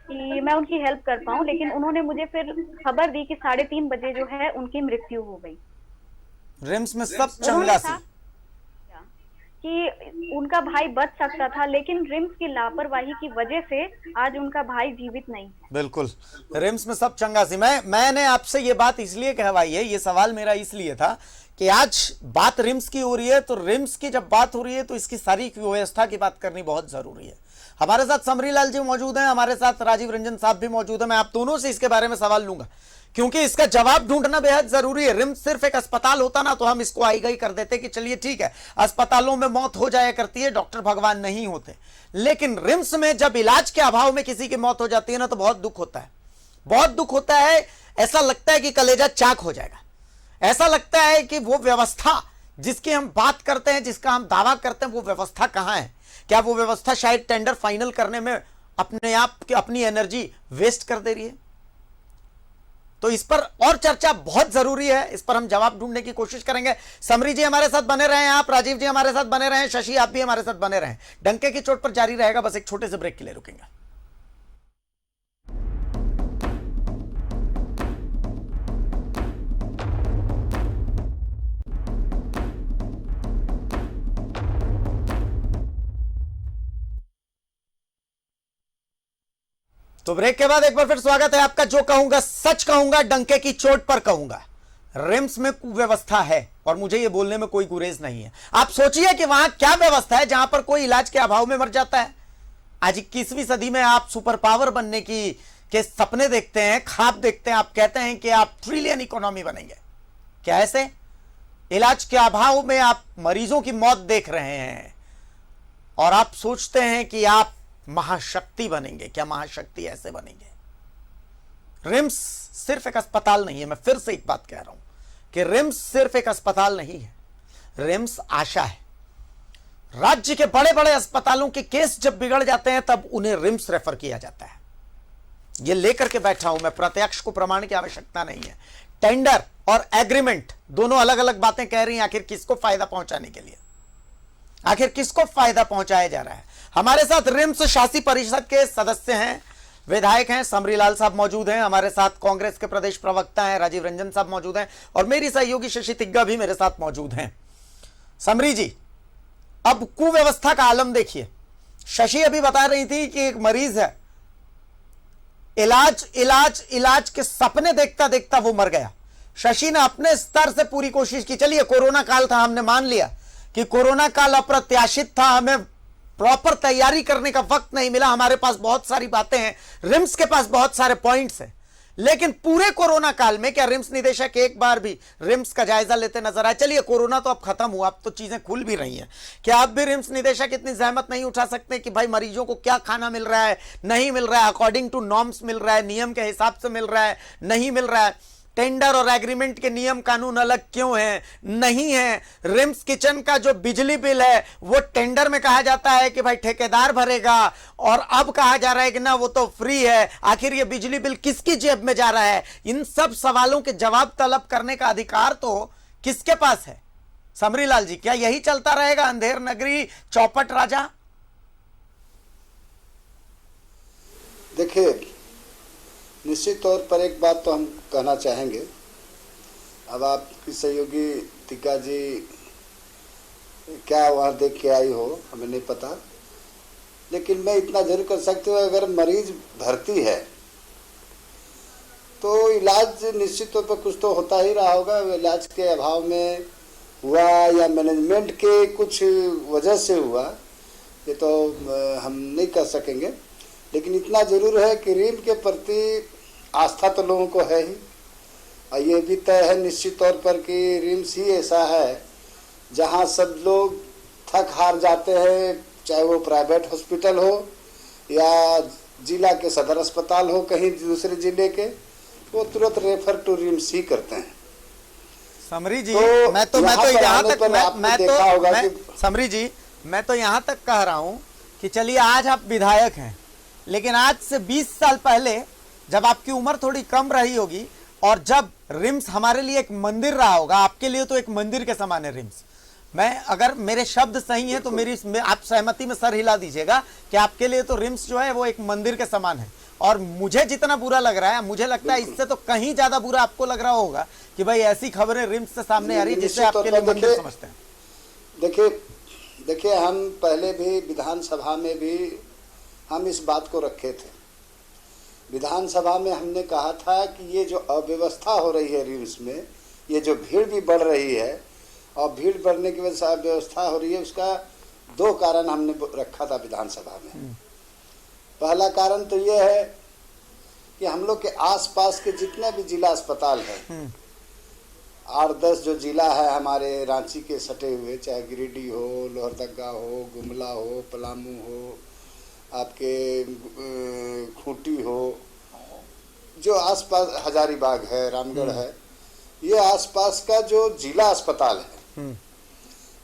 कि मैं उनकी हेल्प कर पाऊं, लेकिन उन्होंने मुझे फिर खबर दी कि 3:30 बजे जो है उनकी मृत्यु हो गई। रिम्स में सब चंगा सी कि उनका भाई बच सकता था, लेकिन रिम्स की लापरवाही की वजह से आज उनका भाई जीवित नहीं है। बिल्कुल, रिम्स में सब चंगा सी। मैंने आपसे ये बात इसलिए कहवाई है, ये सवाल मेरा इसलिए था कि आज बात रिम्स की हो रही है, तो रिम्स की जब बात हो रही है तो इसकी सारी व्यवस्था की बात करनी बहुत जरूरी है। हमारे साथ समरीलाल जी मौजूद हैं, हमारे साथ राजीव रंजन साहब भी मौजूद हैं। मैं आप दोनों से इसके बारे में सवाल लूंगा क्योंकि इसका जवाब ढूंढना बेहद जरूरी है। रिम्स सिर्फ एक अस्पताल होता ना तो हम इसको आई गई कर देते कि चलिए ठीक है, अस्पतालों में मौत हो जाया करती है, डॉक्टर भगवान नहीं होते, लेकिन रिम्स में जब इलाज के अभाव में किसी की मौत हो जाती है ना तो बहुत दुख होता है, बहुत दुख होता है। ऐसा लगता है कि कलेजा चाक हो जाएगा, ऐसा लगता है कि वो व्यवस्था जिसकी हम बात करते हैं, जिसका हम दावा करते हैं, वो व्यवस्था कहां है? क्या वो व्यवस्था शायद टेंडर फाइनल करने में अपने आप की अपनी एनर्जी वेस्ट कर दे रही है? तो इस पर और चर्चा बहुत जरूरी है, इस पर हम जवाब ढूंढने की कोशिश करेंगे। समरी जी हमारे साथ बने रहें, आप राजीव जी हमारे साथ बने रहें, शशि आप भी हमारे साथ बने रहें। डंके की चोट पर जारी रहेगा, बस एक छोटे से ब्रेक के लिए रुकेंगे। तो ब्रेक के बाद एक बार फिर स्वागत है आपका। जो कहूंगा सच कहूंगा, डंके की चोट पर कहूंगा। रिम्स में कुव्यवस्था है और मुझे यह बोलने में कोई गुरेज नहीं है। आप सोचिए कि वहां क्या व्यवस्था है जहां पर कोई इलाज के अभाव में मर जाता है। आज 21वीं सदी में आप सुपर पावर बनने के सपने देखते हैं, ख्वाब देखते हैं, आप कहते हैं कि आप ट्रिलियन इकोनॉमी बनेंगे। क्या ऐसे इलाज के अभाव में आप मरीजों की मौत देख रहे हैं और आप सोचते हैं कि आप महाशक्ति बनेंगे? क्या महाशक्ति ऐसे बनेंगे? रिम्स सिर्फ एक अस्पताल नहीं है। मैं फिर से एक बात कह रहा हूं कि रिम्स सिर्फ एक अस्पताल नहीं है, रिम्स आशा है। राज्य के बड़े बड़े अस्पतालों के केस जब बिगड़ जाते हैं तब उन्हें रिम्स रेफर किया जाता है। यह लेकर के बैठा हूं मैं, प्रत्यक्ष को प्रमाण की आवश्यकता नहीं है। टेंडर और एग्रीमेंट दोनों अलग अलग बातें कह रही हैं। आखिर किसको फायदा पहुंचाने के लिए, आखिर किसको फायदा पहुंचाया जा रहा है? हमारे साथ रिम्स शासी परिषद के सदस्य हैं, विधायक हैं, समरीलाल साहब मौजूद हैं, हमारे साथ कांग्रेस के प्रदेश प्रवक्ता हैं राजीव रंजन साहब मौजूद हैं और मेरी सहयोगी शशि तिग्गा भी मेरे साथ मौजूद हैं। समरी जी, अब कुव्यवस्था का आलम देखिए। शशि अभी बता रही थी कि एक मरीज है, इलाज के सपने देखता देखता वो मर गया। शशि ने अपने स्तर से पूरी कोशिश की। चलिए कोरोना काल था, हमने मान लिया कि कोरोना काल अप्रत्याशित था, हमें प्रॉपर तैयारी करने का वक्त नहीं मिला, हमारे पास बहुत सारी बातें हैं, रिम्स के पास बहुत सारे पॉइंट्स हैं, लेकिन पूरे कोरोना काल में क्या रिम्स निदेशक एक बार भी रिम्स का जायजा लेते नजर आए? चलिए कोरोना तो अब खत्म हुआ, अब तो चीजें खुल भी रही हैं, क्या अब भी रिम्स निदेशक इतनी जहमत नहीं उठा सकते कि भाई मरीजों को क्या खाना मिल रहा है, नहीं मिल रहा है, अकॉर्डिंग टू नॉर्म्स मिल रहा है, नियम के हिसाब से मिल रहा है, नहीं मिल रहा है? टेंडर और एग्रीमेंट के नियम कानून अलग क्यों हैं? नहीं है। रिम्स किचन का जो बिजली बिल है वो टेंडर में कहा जाता है कि भाई ठेकेदार भरेगा, और अब कहा जा रहा है कि ना वो तो फ्री है। आखिर ये बिजली बिल किसकी जेब में जा रहा है? इन सब सवालों के जवाब तलब करने का अधिकार तो किसके पास है? समरीलाल जी, क्या यही चलता रहेगा अंधेर नगरी चौपट राजा? देखिए, निश्चित तौर पर एक बात तो हम कहना चाहेंगे। अब आपकी सहयोगी टीका जी क्या वहाँ देख के आई हो हमें नहीं पता, लेकिन मैं इतना जरूर कर सकती हूँ, अगर मरीज भर्ती है तो इलाज निश्चित तौर पर कुछ तो होता ही रहा होगा। इलाज के अभाव में हुआ या मैनेजमेंट के कुछ वजह से हुआ, ये तो हम नहीं कह सकेंगे, लेकिन इतना जरूर है कि रिम के प्रति आस्था तो लोगों को है ही, और ये भी तय है निश्चित तौर पर कि रिम्स ही ऐसा है जहां सब लोग थक हार जाते हैं, चाहे वो प्राइवेट हॉस्पिटल हो या जिला के सदर अस्पताल हो कहीं दूसरे जिले के, वो तुरंत रेफर टू रिम्स ही करते हैं। समरी जी, तो मैं तो यहाँ तक समरी जी, मैं तो यहाँ तक कह रहा हूँ कि चलिए आज आप विधायक हैं, लेकिन आज से 20 साल पहले जब आपकी उम्र थोड़ी कम रही होगी और जब रिम्स हमारे लिए एक मंदिर रहा होगा, आपके लिए तो एक मंदिर के समान है रिम्स। मैं अगर मेरे शब्द सही हैं तो आप सहमति में सर हिला दीजिएगा कि आपके लिए तो रिम्स जो है वो एक मंदिर के समान है। और मुझे जितना बुरा लग रहा है, मुझे लगता है इससे तो कहीं ज्यादा बुरा आपको लग रहा होगा कि भाई ऐसी खबरें रिम्स से सामने आ रही है जिससे आपके लिए मंदिर समझते हैं। देखिए, हम पहले भी विधानसभा में भी हम इस बात को रखे थे। विधानसभा में हमने कहा था कि ये जो अव्यवस्था हो रही है रिम्स में, ये जो भीड़ भी बढ़ रही है और भीड़ बढ़ने की वजह से अव्यवस्था हो रही है, उसका 2 कारण हमने रखा था विधानसभा में। पहला कारण तो ये है कि हम लोग के आसपास के जितने भी जिला अस्पताल हैं, 8-10 जो जिला है हमारे रांची के सटे हुए, चाहे गिरिडीह हो, लोहरदगा हो, गुमला हो, पलामू हो, आपके खूंटी हो, जो आसपास हजारीबाग है, रामगढ़ है, ये आसपास का जो जिला अस्पताल है,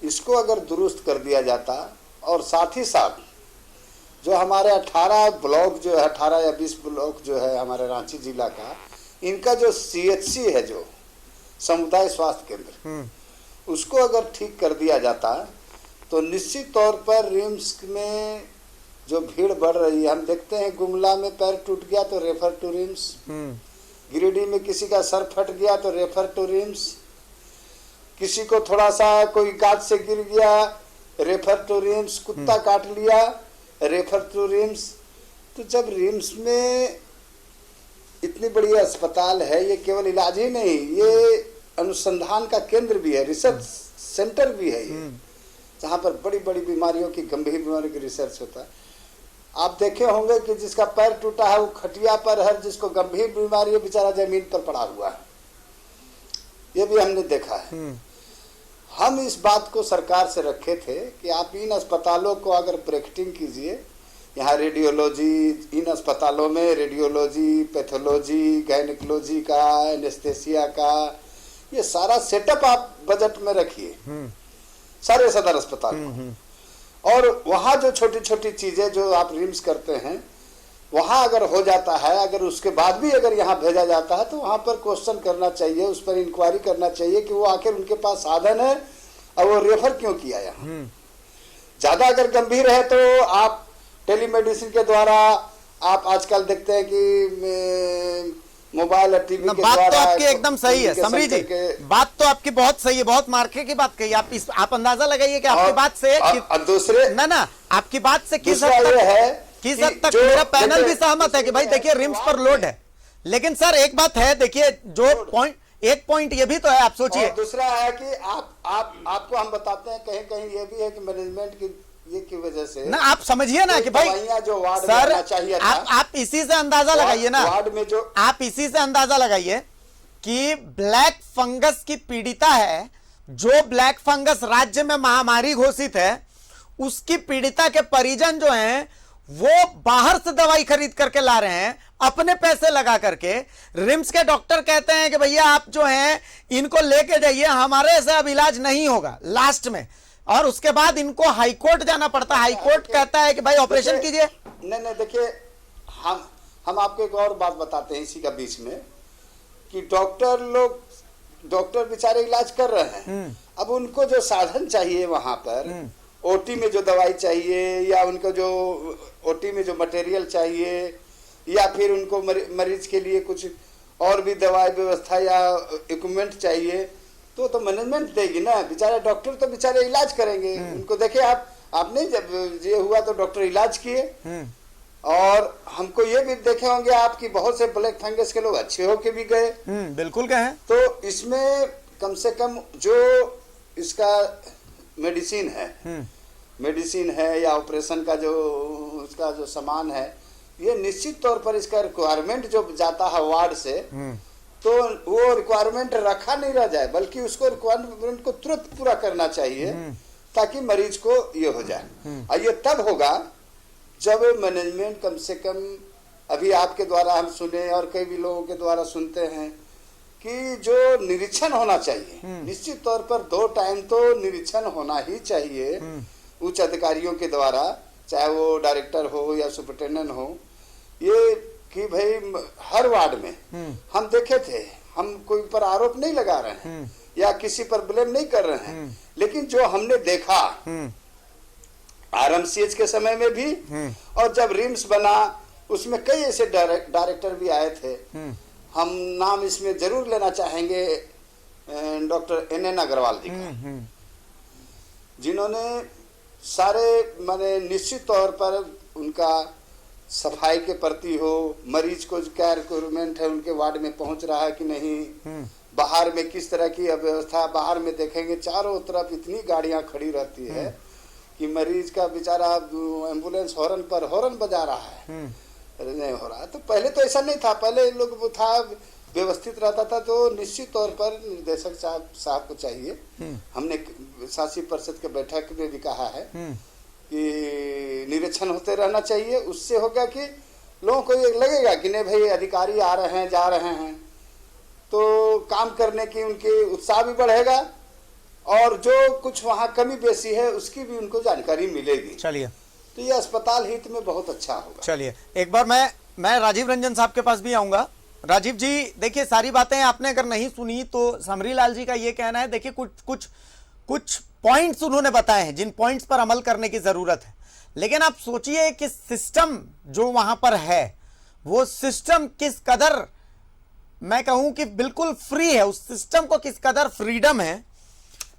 इसको अगर दुरुस्त कर दिया जाता, और साथ ही साथ जो हमारे 18 ब्लॉक जो है, 18 या 20 ब्लॉक जो है हमारे रांची जिला का, इनका जो CHC है, जो समुदाय स्वास्थ्य केंद्र, उसको अगर ठीक कर दिया जाता तो निश्चित तौर पर रिम्स में जो भीड़ बढ़ रही है, हम देखते हैं गुमला में पैर टूट गया तो रेफर टू रिम्स, गिरिडीह में किसी का सर फट गया तो रेफर टू रिम्स, किसी को थोड़ा सा कोई गाछ से गिर गया रेफर टू रिम्स, कुत्ता काट लिया रेफर टू रिम्स। तो जब रिम्स में इतनी बड़ी अस्पताल है, ये केवल इलाज ही नहीं, ये अनुसंधान का केंद्र भी है, रिसर्च सेंटर भी है ये, जहाँ पर बड़ी बड़ी बीमारियों की, गंभीर बीमारियों की रिसर्च होता है। आप देखे होंगे कि जिसका पैर टूटा है वो खटिया पर है, जिसको गंभीर बीमारी है बेचारा जमीन पर पड़ा हुआ है, ये भी हमने देखा है। हम इस बात को सरकार से रखे थे कि आप इन अस्पतालों को अगर ब्रैकेटिंग कीजिए, यहाँ रेडियोलॉजी, इन अस्पतालों में रेडियोलॉजी, पैथोलॉजी, गायनेकोलॉजी का, एनेस्थेसिया का, ये सारा सेटअप आप बजट में रखिए सारे सदर अस्पताल में, और वहाँ जो छोटी छोटी चीजें जो आप रिम्स करते हैं वहाँ अगर हो जाता है, अगर उसके बाद भी अगर यहाँ भेजा जाता है तो वहाँ पर क्वेश्चन करना चाहिए, उस पर इंक्वायरी करना चाहिए कि वो आखिर उनके पास साधन है और वो रेफर क्यों किया यहाँ। ज्यादा अगर गंभीर है तो आप टेलीमेडिसिन के द्वारा, आप आजकल देखते हैं कि मोबाइल और टीवी के बात द्वारा, तो आपकी एकदम सही है समरी जी, बात तो आपकी बहुत सही है, बहुत मार्के की बात कही आप अंदाजा लगाइए कि आपकी बात से दूसरे ना आपकी बात से किस हद तक मेरा पैनल भी सहमत है कि भाई देखिए रिम्स पर लोड है, लेकिन सर एक बात है, देखिए जो एक पॉइंट ये भी तो है, आप सोचिए। दूसरा है कि आपको हम बताते हैं कहीं कहीं ये भी है कि मैनेजमेंट की वजह से ना, आप समझिए ना कि भाई जो वार्ड सर में चाहिए आप इसी से अंदाजा लगाइए ना, वार्ड में जो आप इसी से अंदाजा लगाइए कि ब्लैक फंगस की पीड़िता है, जो ब्लैक फंगस राज्य में महामारी घोषित है, उसकी पीड़िता के परिजन जो हैं वो बाहर से दवाई खरीद करके ला रहे हैं अपने पैसे लगा करके। रिम्स के डॉक्टर कहते हैं कि भैया आप जो हैं इनको लेके जाइए, हमारे से अब इलाज नहीं होगा लास्ट में, और उसके बाद इनको हाईकोर्ट जाना पड़ता है। हाईकोर्ट कहता है कि भाई ऑपरेशन कीजिए। नहीं देखिए, हम आपको एक और बात बताते हैं इसी का बीच में, कि डॉक्टर बेचारे इलाज कर रहे हैं, अब उनको जो साधन चाहिए वहां पर, ओटी में जो दवाई चाहिए, या उनको जो ओटी में जो मटेरियल चाहिए, या फिर उनको मरीज के लिए कुछ और भी दवाई व्यवस्था या इक्विपमेंट चाहिए, तो मैनेजमेंट देगी ना। बेचारे डॉक्टर तो बेचारे इलाज करेंगे, उनको देखिए आपने जब ये हुआ तो डॉक्टर इलाज किए, और हमको ये भी देखे होंगे आपकी बहुत से ब्लैक फंगस के लोग अच्छे होके भी गए। बिल्कुल गए। तो इसमें कम से कम जो इसका मेडिसिन है या ऑपरेशन का जो उसका जो सामान है, ये निश्चित तौर पर इसका रिक्वायरमेंट जो जाता है वार्ड से, तो वो रिक्वायरमेंट रखा नहीं रह जाए, बल्कि उसको रिक्वायरमेंट को तुरंत पूरा करना चाहिए, ताकि मरीज को ये हो जाए। और ये तब होगा जब मैनेजमेंट कम से कम, अभी आपके द्वारा हम सुने और कई भी लोगों के द्वारा सुनते हैं कि जो निरीक्षण होना चाहिए, निश्चित तौर पर 2 टाइम तो निरीक्षण होना ही चाहिए उच्च अधिकारियों के द्वारा, चाहे वो डायरेक्टर हो या सुपरिटेंडेंट हो। ये कि भाई हर वार्ड में हम देखे थे, हम कोई पर आरोप नहीं लगा रहे हैं या किसी पर ब्लेम नहीं कर रहे हैं, लेकिन जो हमने देखा RMCH के समय में भी, और जब रिम्स बना उसमें कई ऐसे डायरेक्टर भी आए थे। हम नाम इसमें जरूर लेना चाहेंगे डॉक्टर NN अग्रवाल जी का, जिन्होंने सारे माने निश्चित तौर पर उनका सफाई के प्रति हो, मरीज को क्या रिक्वायरमेंट है उनके वार्ड में पहुंच रहा है कि नहीं, बाहर में किस तरह की व्यवस्था। बाहर में देखेंगे चारों तरफ इतनी गाड़ियां खड़ी रहती है कि मरीज का बेचारा एम्बुलेंस हॉर्न पर हॉर्न बजा रहा है, नहीं हो रहा है। तो पहले तो ऐसा नहीं था, पहले लोग वो था व्यवस्थित रहता था। तो निश्चित तौर पर निर्देशक साहब को चाहिए, हमने शासी परिषद के बैठक में भी कहा है कि निरीक्षण होते रहना चाहिए। उससे होगा कि लोगों को ये लगेगा कि नहीं भाई अधिकारी आ रहे हैं जा रहे हैं, तो काम करने की उनके उत्साह भी बढ़ेगा, और जो कुछ वहाँ कमी बेसी है उसकी भी उनको जानकारी मिलेगी। चलिए, तो ये अस्पताल हित में बहुत अच्छा होगा। चलिए, एक बार मैं राजीव रंजन साहब के पास भी आऊंगा। राजीव जी, देखिए सारी बातें आपने अगर नहीं सुनी तो समरी लाल जी का ये कहना है, देखिए कुछ पॉइंट्स उन्होंने बताए हैं जिन पॉइंट्स पर अमल करने की जरूरत है, लेकिन आप सोचिए कि सिस्टम जो वहां पर है वो सिस्टम किस कदर, मैं कहूं कि बिल्कुल फ्री है, उस सिस्टम को किस कदर फ्रीडम है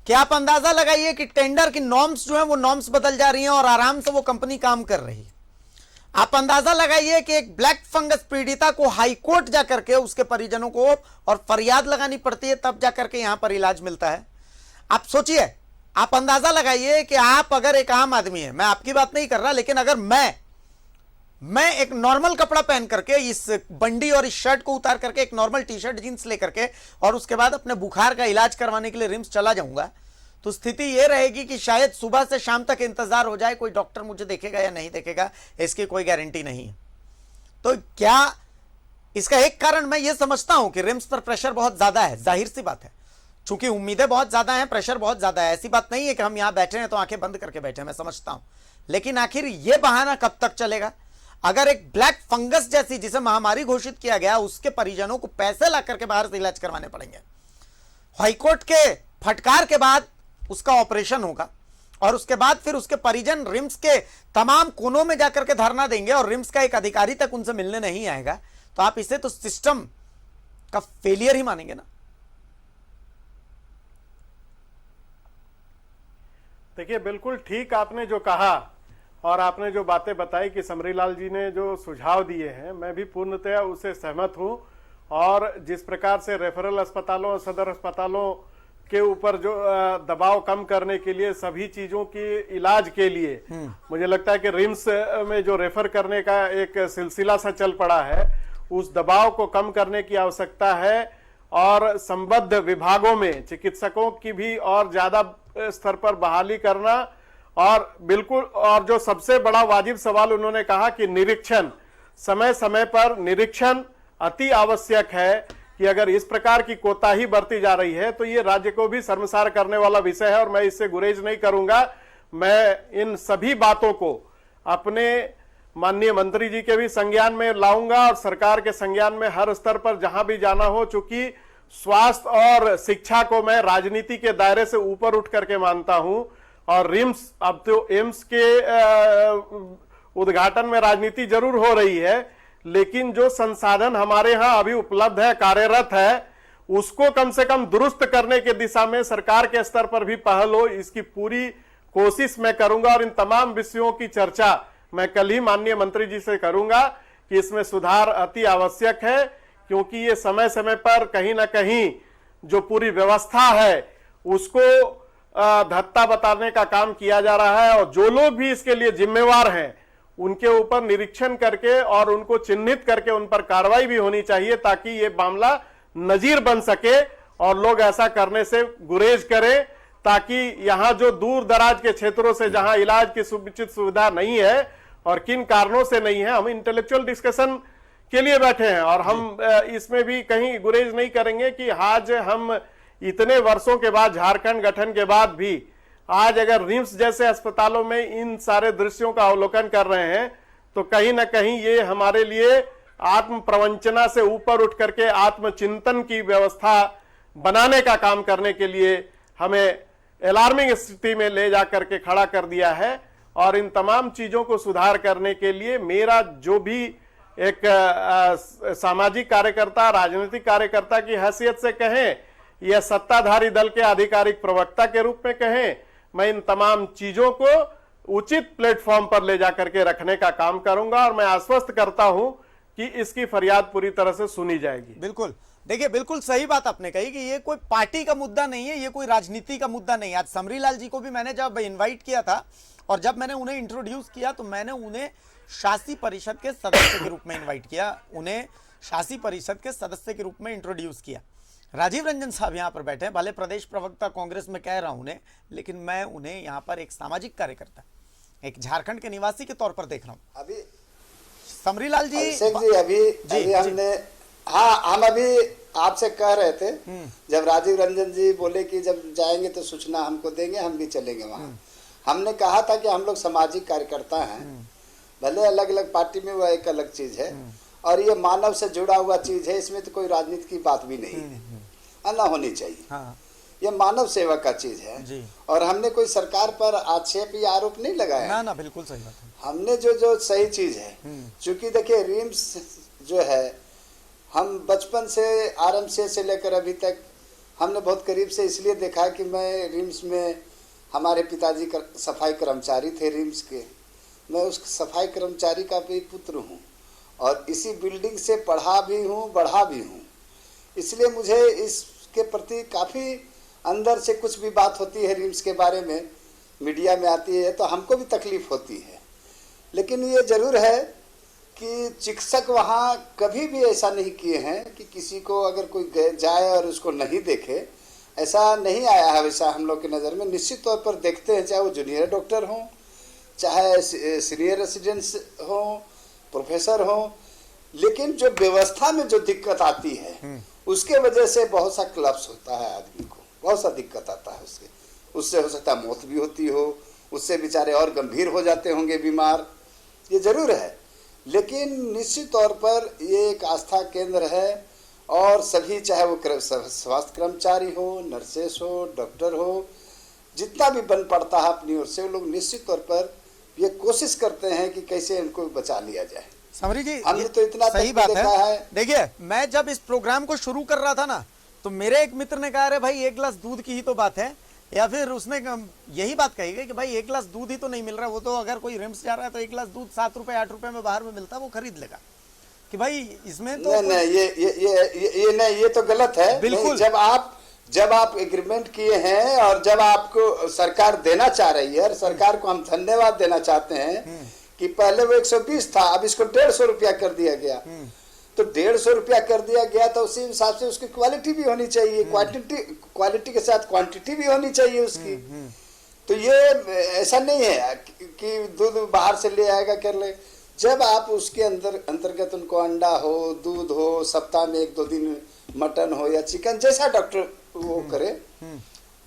कि आप अंदाजा लगाइए कि टेंडर की नॉर्म्स जो है वो नॉर्म्स बदल जा रही हैं और आराम से वो कंपनी काम कर रही है। आप अंदाजा लगाइए कि एक ब्लैक फंगस पीड़िता को हाईकोर्ट जाकर के उसके परिजनों को और फरियाद लगानी पड़ती है, तब जाकर के यहां पर इलाज मिलता है। आप सोचिए, आप अंदाजा लगाइए कि आप अगर एक आम आदमी है, मैं आपकी बात नहीं कर रहा, लेकिन अगर मैं एक नॉर्मल कपड़ा पहन करके इस बंडी और इस शर्ट को उतार करके एक नॉर्मल टी-शर्ट जींस लेकर के और उसके बाद अपने बुखार का इलाज करवाने के लिए रिम्स चला जाऊंगा, तो स्थिति यह रहेगी कि शायद सुबह से शाम तक इंतजार हो जाए, कोई डॉक्टर मुझे देखेगा या नहीं देखेगा इसकी कोई गारंटी नहीं है। तो क्या इसका एक कारण मैं ये समझता हूं कि रिम्स पर प्रेशर बहुत ज्यादा है, जाहिर सी बात है, चूंकि उम्मीदें बहुत ज्यादा हैं, प्रेशर बहुत ज्यादा है। ऐसी बात नहीं है कि हम यहां बैठे हैं तो आंखें बंद करके बैठे हैं, मैं समझता हूं, लेकिन आखिर यह बहाना कब तक चलेगा? अगर एक ब्लैक फंगस जैसी जिसे महामारी घोषित किया गया, उसके परिजनों को पैसे ला करके बाहर से इलाज करवाने पड़ेंगे, हाईकोर्ट के फटकार के बाद उसका ऑपरेशन होगा, और उसके बाद फिर उसके परिजन रिम्स के तमाम कोनों में जाकर के धरना देंगे और रिम्स का एक अधिकारी तक उनसे मिलने नहीं आएगा, तो आप इसे तो सिस्टम का फेलियर ही मानेंगे ना। देखिए, बिल्कुल ठीक आपने जो कहा और आपने जो बातें बताई कि समरीलाल जी ने जो सुझाव दिए हैं, मैं भी पूर्णतया उससे सहमत हूं। और जिस प्रकार से रेफरल अस्पतालों और सदर अस्पतालों के ऊपर जो दबाव कम करने के लिए सभी चीजों की इलाज के लिए मुझे लगता है कि रिम्स में जो रेफर करने का एक सिलसिला सा चल पड़ा है, उस दबाव को कम करने की आवश्यकता है। और संबद्ध विभागों में चिकित्सकों की भी और ज्यादा स्तर पर बहाली करना और बिल्कुल, और जो सबसे बड़ा वाजिब सवाल उन्होंने कहा कि निरीक्षण, समय समय पर निरीक्षण अति आवश्यक है कि अगर इस प्रकार की कोताही बरती जा रही है तो ये राज्य को भी शर्मसार करने वाला विषय है और मैं इससे गुरेज नहीं करूंगा। मैं इन सभी बातों को अपने माननीय मंत्री जी के भी संज्ञान में लाऊंगा और सरकार के संज्ञान में हर स्तर पर जहां भी जाना हो। चूंकि स्वास्थ्य और शिक्षा को मैं राजनीति के दायरे से ऊपर उठ करके मानता हूं और रिम्स, अब तो एम्स के उद्घाटन में राजनीति जरूर हो रही है, लेकिन जो संसाधन हमारे यहाँ अभी उपलब्ध है, कार्यरत है, उसको कम से कम दुरुस्त करने की दिशा में सरकार के स्तर पर भी पहल हो, इसकी पूरी कोशिश मैं करूंगा। और इन तमाम विषयों की चर्चा मैं कल ही माननीय मंत्री जी से करूंगा कि इसमें सुधार अति आवश्यक है, क्योंकि ये समय समय पर कहीं ना कहीं जो पूरी व्यवस्था है उसको धत्ता बताने का काम किया जा रहा है और जो लोग भी इसके लिए जिम्मेवार हैं उनके ऊपर निरीक्षण करके और उनको चिन्हित करके उन पर कार्रवाई भी होनी चाहिए, ताकि ये मामला नजीर बन सके और लोग ऐसा करने से गुरेज करें, ताकि यहाँ जो दूर दराज के क्षेत्रों से जहां इलाज की सुनिश्चित सुविधा नहीं है और किन कारणों से नहीं है, हम इंटेलेक्चुअल डिस्कशन के लिए बैठे हैं और हम इसमें भी कहीं गुरेज नहीं करेंगे कि आज हम इतने वर्षों के बाद, झारखंड गठन के बाद भी आज अगर रिम्स जैसे अस्पतालों में इन सारे दृश्यों का अवलोकन कर रहे हैं तो कहीं ना कहीं ये हमारे लिए आत्म प्रवंचना से ऊपर उठ करके आत्मचिंतन की व्यवस्था बनाने का काम करने के लिए हमें अलार्मिंग स्थिति में ले जा करके खड़ा कर दिया है। और इन तमाम चीजों को सुधार करने के लिए मेरा जो भी एक सामाजिक कार्यकर्ता, राजनीतिक कार्यकर्ता की हैसियत से कहें या सत्ताधारी दल के आधिकारिक प्रवक्ता के रूप में कहें, मैं इन तमाम चीजों को उचित प्लेटफॉर्म पर ले जाकर के रखने का काम करूंगा और मैं आश्वस्त करता हूं कि इसकी फरियाद पूरी तरह से सुनी जाएगी। बिल्कुल, देखिए बिल्कुल सही बात आपने कही कि ये कोई पार्टी का मुद्दा नहीं है, ये कोई राजनीति का मुद्दा नहीं है। आज समरीलाल जी को भी मैंने जब इनवाइट किया था और जब मैंने उन्हें इंट्रोड्यूस किया तो मैंने उन्हें शासी परिषद के सदस्य के रूप में इन्वाइट किया, उन्हें शासी परिषद के सदस्य के रूप में इंट्रोड्यूस किया। राजीव रंजन साहब यहाँ पर बैठे हैं, भले प्रदेश प्रवक्ता कांग्रेस में कह रहा हूं उन्हें, लेकिन मैं उन्हें यहाँ पर एक सामाजिक कार्यकर्ता, एक झारखंड के निवासी के तौर पर देख रहा हूँ। अभी समरीलाल जी, अभी हमने, हाँ, हम अभी आपसे कह रहे थे जब राजीव रंजन जी बोले कि जब जाएंगे तो सूचना हमको देंगे, हम भी चलेंगे वहाँ। हमने कहा था कि हम लोग सामाजिक कार्यकर्ता हैं, भले अलग अलग पार्टी में, वह एक अलग चीज है और ये मानव से जुड़ा हुआ चीज है, इसमें तो कोई राजनीति की बात भी नहीं है, ना होनी चाहिए। हाँ। ये मानव सेवा का चीज है जी। और हमने कोई सरकार पर आक्षेप या आरोप नहीं लगाया ना, बिल्कुल सही बात है। हमने जो सही चीज है, चूंकि देखिए रिम्स जो है, हम बचपन से आरंभ से लेकर अभी तक हमने बहुत करीब से इसलिए देखा कि मैं रिम्स में, हमारे पिताजी सफाई कर्मचारी थे रिम्स के, मैं उस सफाई कर्मचारी का भी पुत्र हूँ और इसी बिल्डिंग से पढ़ा भी हूँ, बढ़ा भी हूँ। इसलिए मुझे इसके प्रति काफ़ी अंदर से कुछ भी बात होती है रिम्स के बारे में, मीडिया में आती है तो हमको भी तकलीफ होती है। लेकिन ये ज़रूर है कि चिकित्सक वहाँ कभी भी ऐसा नहीं किए हैं कि किसी को अगर कोई जाए और उसको नहीं देखे, ऐसा नहीं आया है। वैसा हम लोग की नज़र में निश्चित तौर पर देखते हैं, चाहे वो जूनियर डॉक्टर हों, चाहे सीनियर रेसिडेंट्स हों, प्रोफेसर हों, लेकिन जो व्यवस्था में जो दिक्कत आती है उसके वजह से बहुत सा क्लप्स होता है, आदमी को बहुत सा दिक्कत आता है, उससे हो सकता है मौत भी होती हो, उससे बेचारे और गंभीर हो जाते होंगे बीमार, ये जरूर है। लेकिन निश्चित तौर पर ये एक आस्था केंद्र है और सभी, चाहे वो स्वास्थ्य कर्मचारी हो, नर्सेस हो, डॉक्टर हो, जितना भी बन पड़ता है अपनी ओर से, वो लोग निश्चित तौर पर ये कोशिश करते हैं कि कैसे इनको बचा लिया जाए। समरी जी, हमने तो इतना सही बात है। देखिए, मैं जब इस प्रोग्राम को शुरू कर रहा था ना, तो मेरे एक मित्र ने कहा, अरे भाई एक गिलास दूध की ही तो बात है, या फिर उसने यही बात कही गई कि भाई एक गिलास दूध ही तो नहीं मिल रहा, वो तो अगर कोई रिम्स जा रहा है तो एक गिलास दूध 7 रुपए 8 रुपए में बाहर में मिलता है, वो खरीद लेगा। कि भाई इसमें तो नहीं, ये तो गलत है। बिल्कुल। जब आप एग्रीमेंट किए हैं और जब आपको सरकार देना चाह रही है, और सरकार को हम धन्यवाद देना चाहते हैं कि पहले वो 120 था, अब इसको 150 रुपया कर दिया गया, तो 150 रुपया कर दिया गया तो उसी हिसाब से उसकी क्वालिटी भी होनी चाहिए, क्वालिटी के साथ क्वांटिटी भी होनी चाहिए उसकी। तो ये ऐसा नहीं है कि दूध बाहर से ले आएगा कर ले। जब आप उसके अंतर्गत उनको अंडा हो, दूध हो, सप्ताह में 1-2 दिन मटन हो या चिकन, जैसा डॉक्टर वो करे।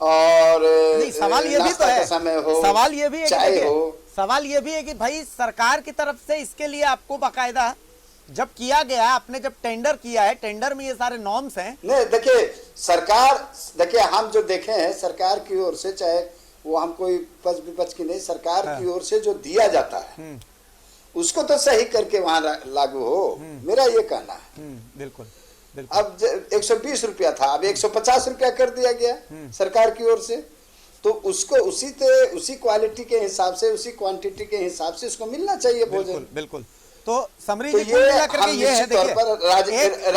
और नहीं, सवाल ये भी तो है, समय हो, सवाल ये भी है, चाय हो। सवाल ये भी है कि भाई सरकार की तरफ से इसके लिए आपको बाकायदा जब किया गया, आपने जब टेंडर किया है, टेंडर में ये सारे नॉर्म्स हैं। नहीं, देखिए सरकार, देखिए हम जो देखे हैं सरकार की ओर से, चाहे वो हम कोई पक्ष विपक्ष की नहीं, सरकार की ओर से जो दिया जाता है उसको तो सही करके वहां लागू हो, मेरा ये कहना है। बिल्कुल। अब 120 रुपया था, अब 150 रुपया कर दिया गया सरकार की ओर से, तो उसको उसी क्वालिटी के हिसाब से, उसी क्वांटिटी के हिसाब से उसको मिलना चाहिए भोजन। बिल्कुल। तो समरी तो जी कुल मिलाकर के ये है, तौर पर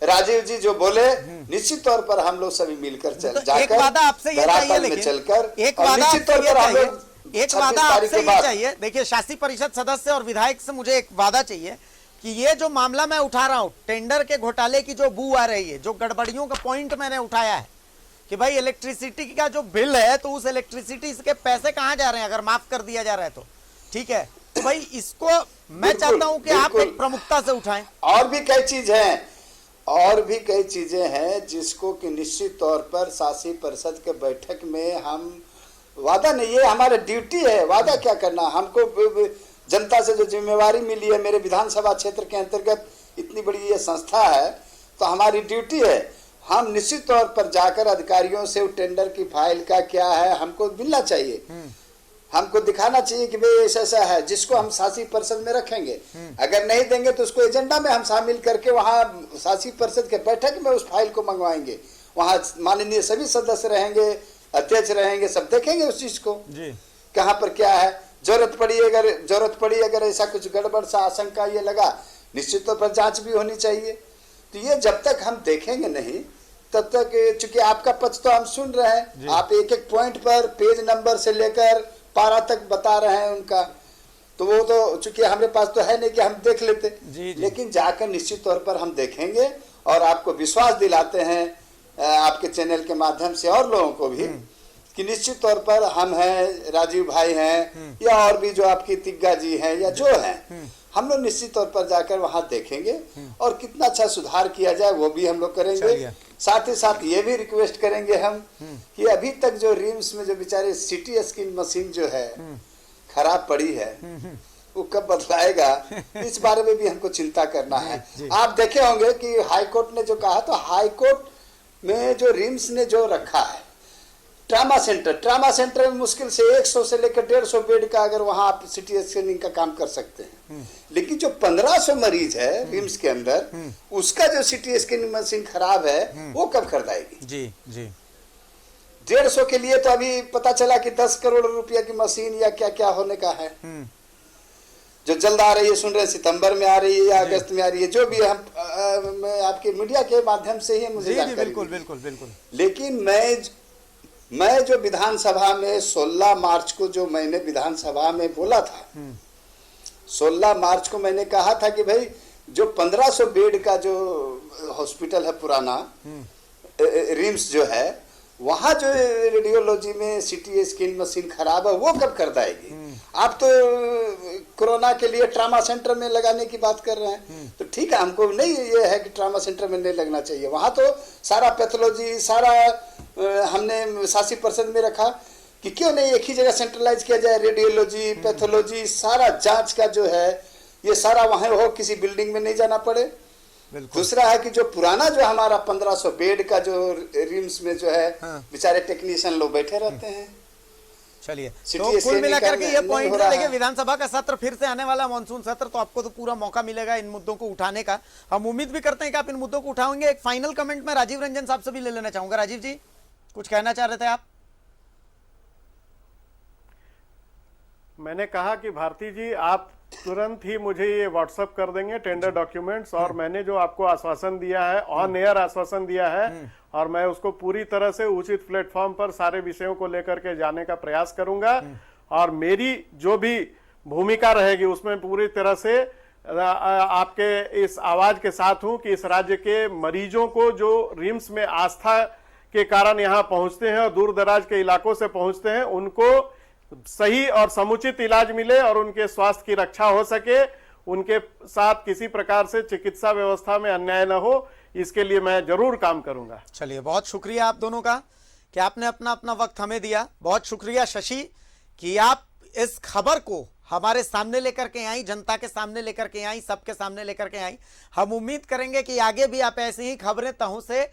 राजीव जी जो बोले, निश्चित तौर पर हम लोग सभी मिलकर जाकर एक वादा आपसे ये चाहिए, लेकिन चलकर एक वादा निश्चित तौर पर हम लोग एक वादा आपसे ये चाहिए। देखिए, शासी परिषद सदस्य और विधायक से मुझे एक वादा चाहिए कि ये जो मामला मैं उठा रहा हूं, टेंडर के घोटाले की जो बू आ रही है, जो गड़बड़ियों का पॉइंट मैंने उठाया है कि भाई इलेक्ट्रिसिटी का जो बिल है, तो उस इलेक्ट्रिसिटी के पैसे कहां जा रहे हैं, अगर माफ कर दिया जा रहा है तो ठीक है। तो भाई इसको मैं चाहता हूं कि आप एक प्रमुखता से उठाएं। और भी कई चीजें हैं जिसको कि निश्चित तौर पर शासी परिषद के बैठक में हम वादा नहीं, ये हमारा ड्यूटी है, वादा क्या करना। हमको जनता से जो जिम्मेवारी मिली है, मेरे विधानसभा क्षेत्र के अंतर्गत इतनी बड़ी ये संस्था है, तो हमारी ड्यूटी है, हम निश्चित तौर पर जाकर अधिकारियों से टेंडर की फाइल का क्या है हमको मिलना चाहिए, हमको दिखाना चाहिए कि भाई ऐसा है, जिसको हम शासी परिषद में रखेंगे। अगर नहीं देंगे तो उसको एजेंडा में हम शामिल करके वहाँ शासी परिषद के बैठक में उस फाइल को मंगवाएंगे। वहाँ माननीय सभी सदस्य रहेंगे, अध्यक्ष रहेंगे, सब देखेंगे उस चीज को कहाँ पर क्या है। जरूरत पड़ी अगर ऐसा कुछ गड़बड़ सा आशंका ये लगा, निश्चित तौर पर जांच भी होनी चाहिए। तो ये जब तक हम देखेंगे नहीं तब तक, चूंकि आपका पक्ष तो हम सुन रहे हैं, आप एक एक पॉइंट पर पेज नंबर से लेकर पारा तक बता रहे हैं उनका, तो वो तो चूंकि हमारे पास तो है नहीं कि हम देख लेते, लेकिन जाकर निश्चित तौर पर हम देखेंगे और आपको विश्वास दिलाते हैं आपके चैनल के माध्यम से और लोगों को भी कि निश्चित तौर पर हम हैं, राजीव भाई हैं या और भी जो आपकी तिग्गा जी हैं या जो हैं, हम लोग निश्चित तौर पर जाकर वहां देखेंगे और कितना अच्छा सुधार किया जाए वो भी हम लोग करेंगे। साथ ही साथ ये भी रिक्वेस्ट करेंगे हम कि अभी तक जो रिम्स में जो बेचारे सिटी स्कैन मशीन जो है खराब पड़ी है, वो कब बदलाएगा, इस बारे में भी हमको चिंता करना है। आप देखे होंगे कि हाईकोर्ट ने जो कहा, तो हाईकोर्ट में जो रिम्स ने जो रखा है ट्रामा सेंटर में मुश्किल से 100 से लेकर 150 बेड का अगर वहां आप सिटी स्कैनिंग का काम कर सकते हैं, लेकिन जो 1500 मरीज है रिम्स के अंदर, उसका जो सिटी स्कैनिंग मशीन खराब है वो कब खरीदाएगी? जी 150 के लिए तो अभी पता चला कि 10 करोड़ रुपया की मशीन या क्या क्या होने का है, जो जल्द आ रही है, सुन रहे हैं सितंबर में आ रही है या अगस्त में आ रही है, जो भी हम आपके मीडिया के माध्यम से ही मुझे जानकारी। बिल्कुल। लेकिन मैं जो विधानसभा में 16 मार्च को जो मैंने विधानसभा में बोला था, 16 मार्च को मैंने कहा था कि भाई जो 1500 बेड का जो हॉस्पिटल है पुराना रिम्स जो है, वहां जो रेडियोलॉजी में सिटी स्कैन मशीन खराब है वो कब कर दाएगी? आप तो कोरोना के लिए ट्रामा सेंटर में लगाने की बात कर रहे हैं, तो ठीक है, हमको नहीं ये है कि ट्रामा सेंटर में नहीं लगना चाहिए, वहां तो सारा पैथोलॉजी सारा हमने शासी परिषद में रखा कि क्यों नहीं एक ही जगह सेंट्रलाइज किया जाए, रेडियोलॉजी पैथोलॉजी सारा जांच का जो है ये सारा वहां हो, किसी बिल्डिंग में नहीं जाना पड़े। दूसरा है कि जो पुराना जो हमारा 1500 बेड का जो रिम्स में जो है बेचारे टेक्नीशियन लोग बैठे रहते हैं। चलिए, तो कुल मिलाकर के ये पॉइंट है। देखिए, विधानसभा का सत्र फिर से आने वाला मानसून सत्र, तो आपको तो पूरा मौका मिलेगा इन मुद्दों को उठाने का। हम उम्मीद भी करते हैं कि आप इन मुद्दों को उठाएंगे। एक फाइनल कमेंट मैं राजीव रंजन साहब से भी ले लेना चाहूंगा। राजीव जी, कुछ कहना चाह रहे थे आप? मैंने कहा कि भारती जी आप तुरंत ही मुझे ये व्हाट्सएप कर देंगे टेंडर डॉक्यूमेंट्स, और मैंने जो आपको आश्वासन दिया है, ऑन एयर आश्वासन दिया है, और मैं उसको पूरी तरह से उचित प्लेटफॉर्म पर सारे विषयों को लेकर के जाने का प्रयास करूंगा, और मेरी जो भी भूमिका रहेगी उसमें पूरी तरह से आपके इस आवाज के साथ हूं कि इस राज्य के मरीजों को जो रिम्स में आस्था के कारण यहाँ पहुंचते हैं और दूर दराज के इलाकों से पहुंचते हैं, उनको सही और समुचित इलाज मिले और उनके स्वास्थ्य की रक्षा हो सके, उनके साथ किसी प्रकार से चिकित्सा व्यवस्था में अन्याय न हो, इसके लिए मैं जरूर काम करूंगा। चलिए, बहुत शुक्रिया आप दोनों का कि आपने अपना अपना वक्त हमें दिया। बहुत शुक्रिया शशि कि आप इस खबर को हमारे सामने लेकर के आई, जनता के सामने लेकर के आई, सबके सामने लेकर के आई। हम उम्मीद करेंगे कि आगे भी आप ऐसी ही खबरें तहों से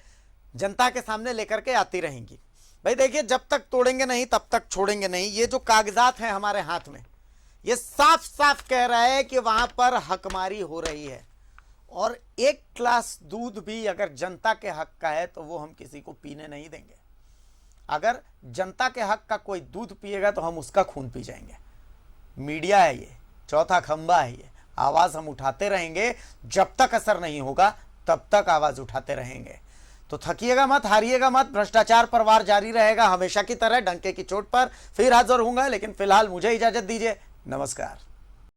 जनता के सामने लेकर के आती रहेंगी। भाई देखिए, जब तक तोड़ेंगे नहीं तब तक छोड़ेंगे नहीं। ये जो कागजात हैं हमारे हाथ में, ये साफ साफ कह रहा है कि वहां पर हकमारी हो रही है, और एक ग्लास दूध भी अगर जनता के हक का है तो वो हम किसी को पीने नहीं देंगे। अगर जनता के हक का कोई दूध पिएगा तो हम उसका खून पी जाएंगे। मीडिया है ये, चौथा खंबा है ये। आवाज हम उठाते रहेंगे, जब तक असर नहीं होगा तब तक आवाज उठाते रहेंगे। तो थकिएगा मत, हारिएगा मत। भ्रष्टाचार पर वार जारी रहेगा हमेशा की तरह, डंके की चोट पर फिर हाजिर होऊंगा। लेकिन फिलहाल मुझे इजाजत दीजिए। नमस्कार।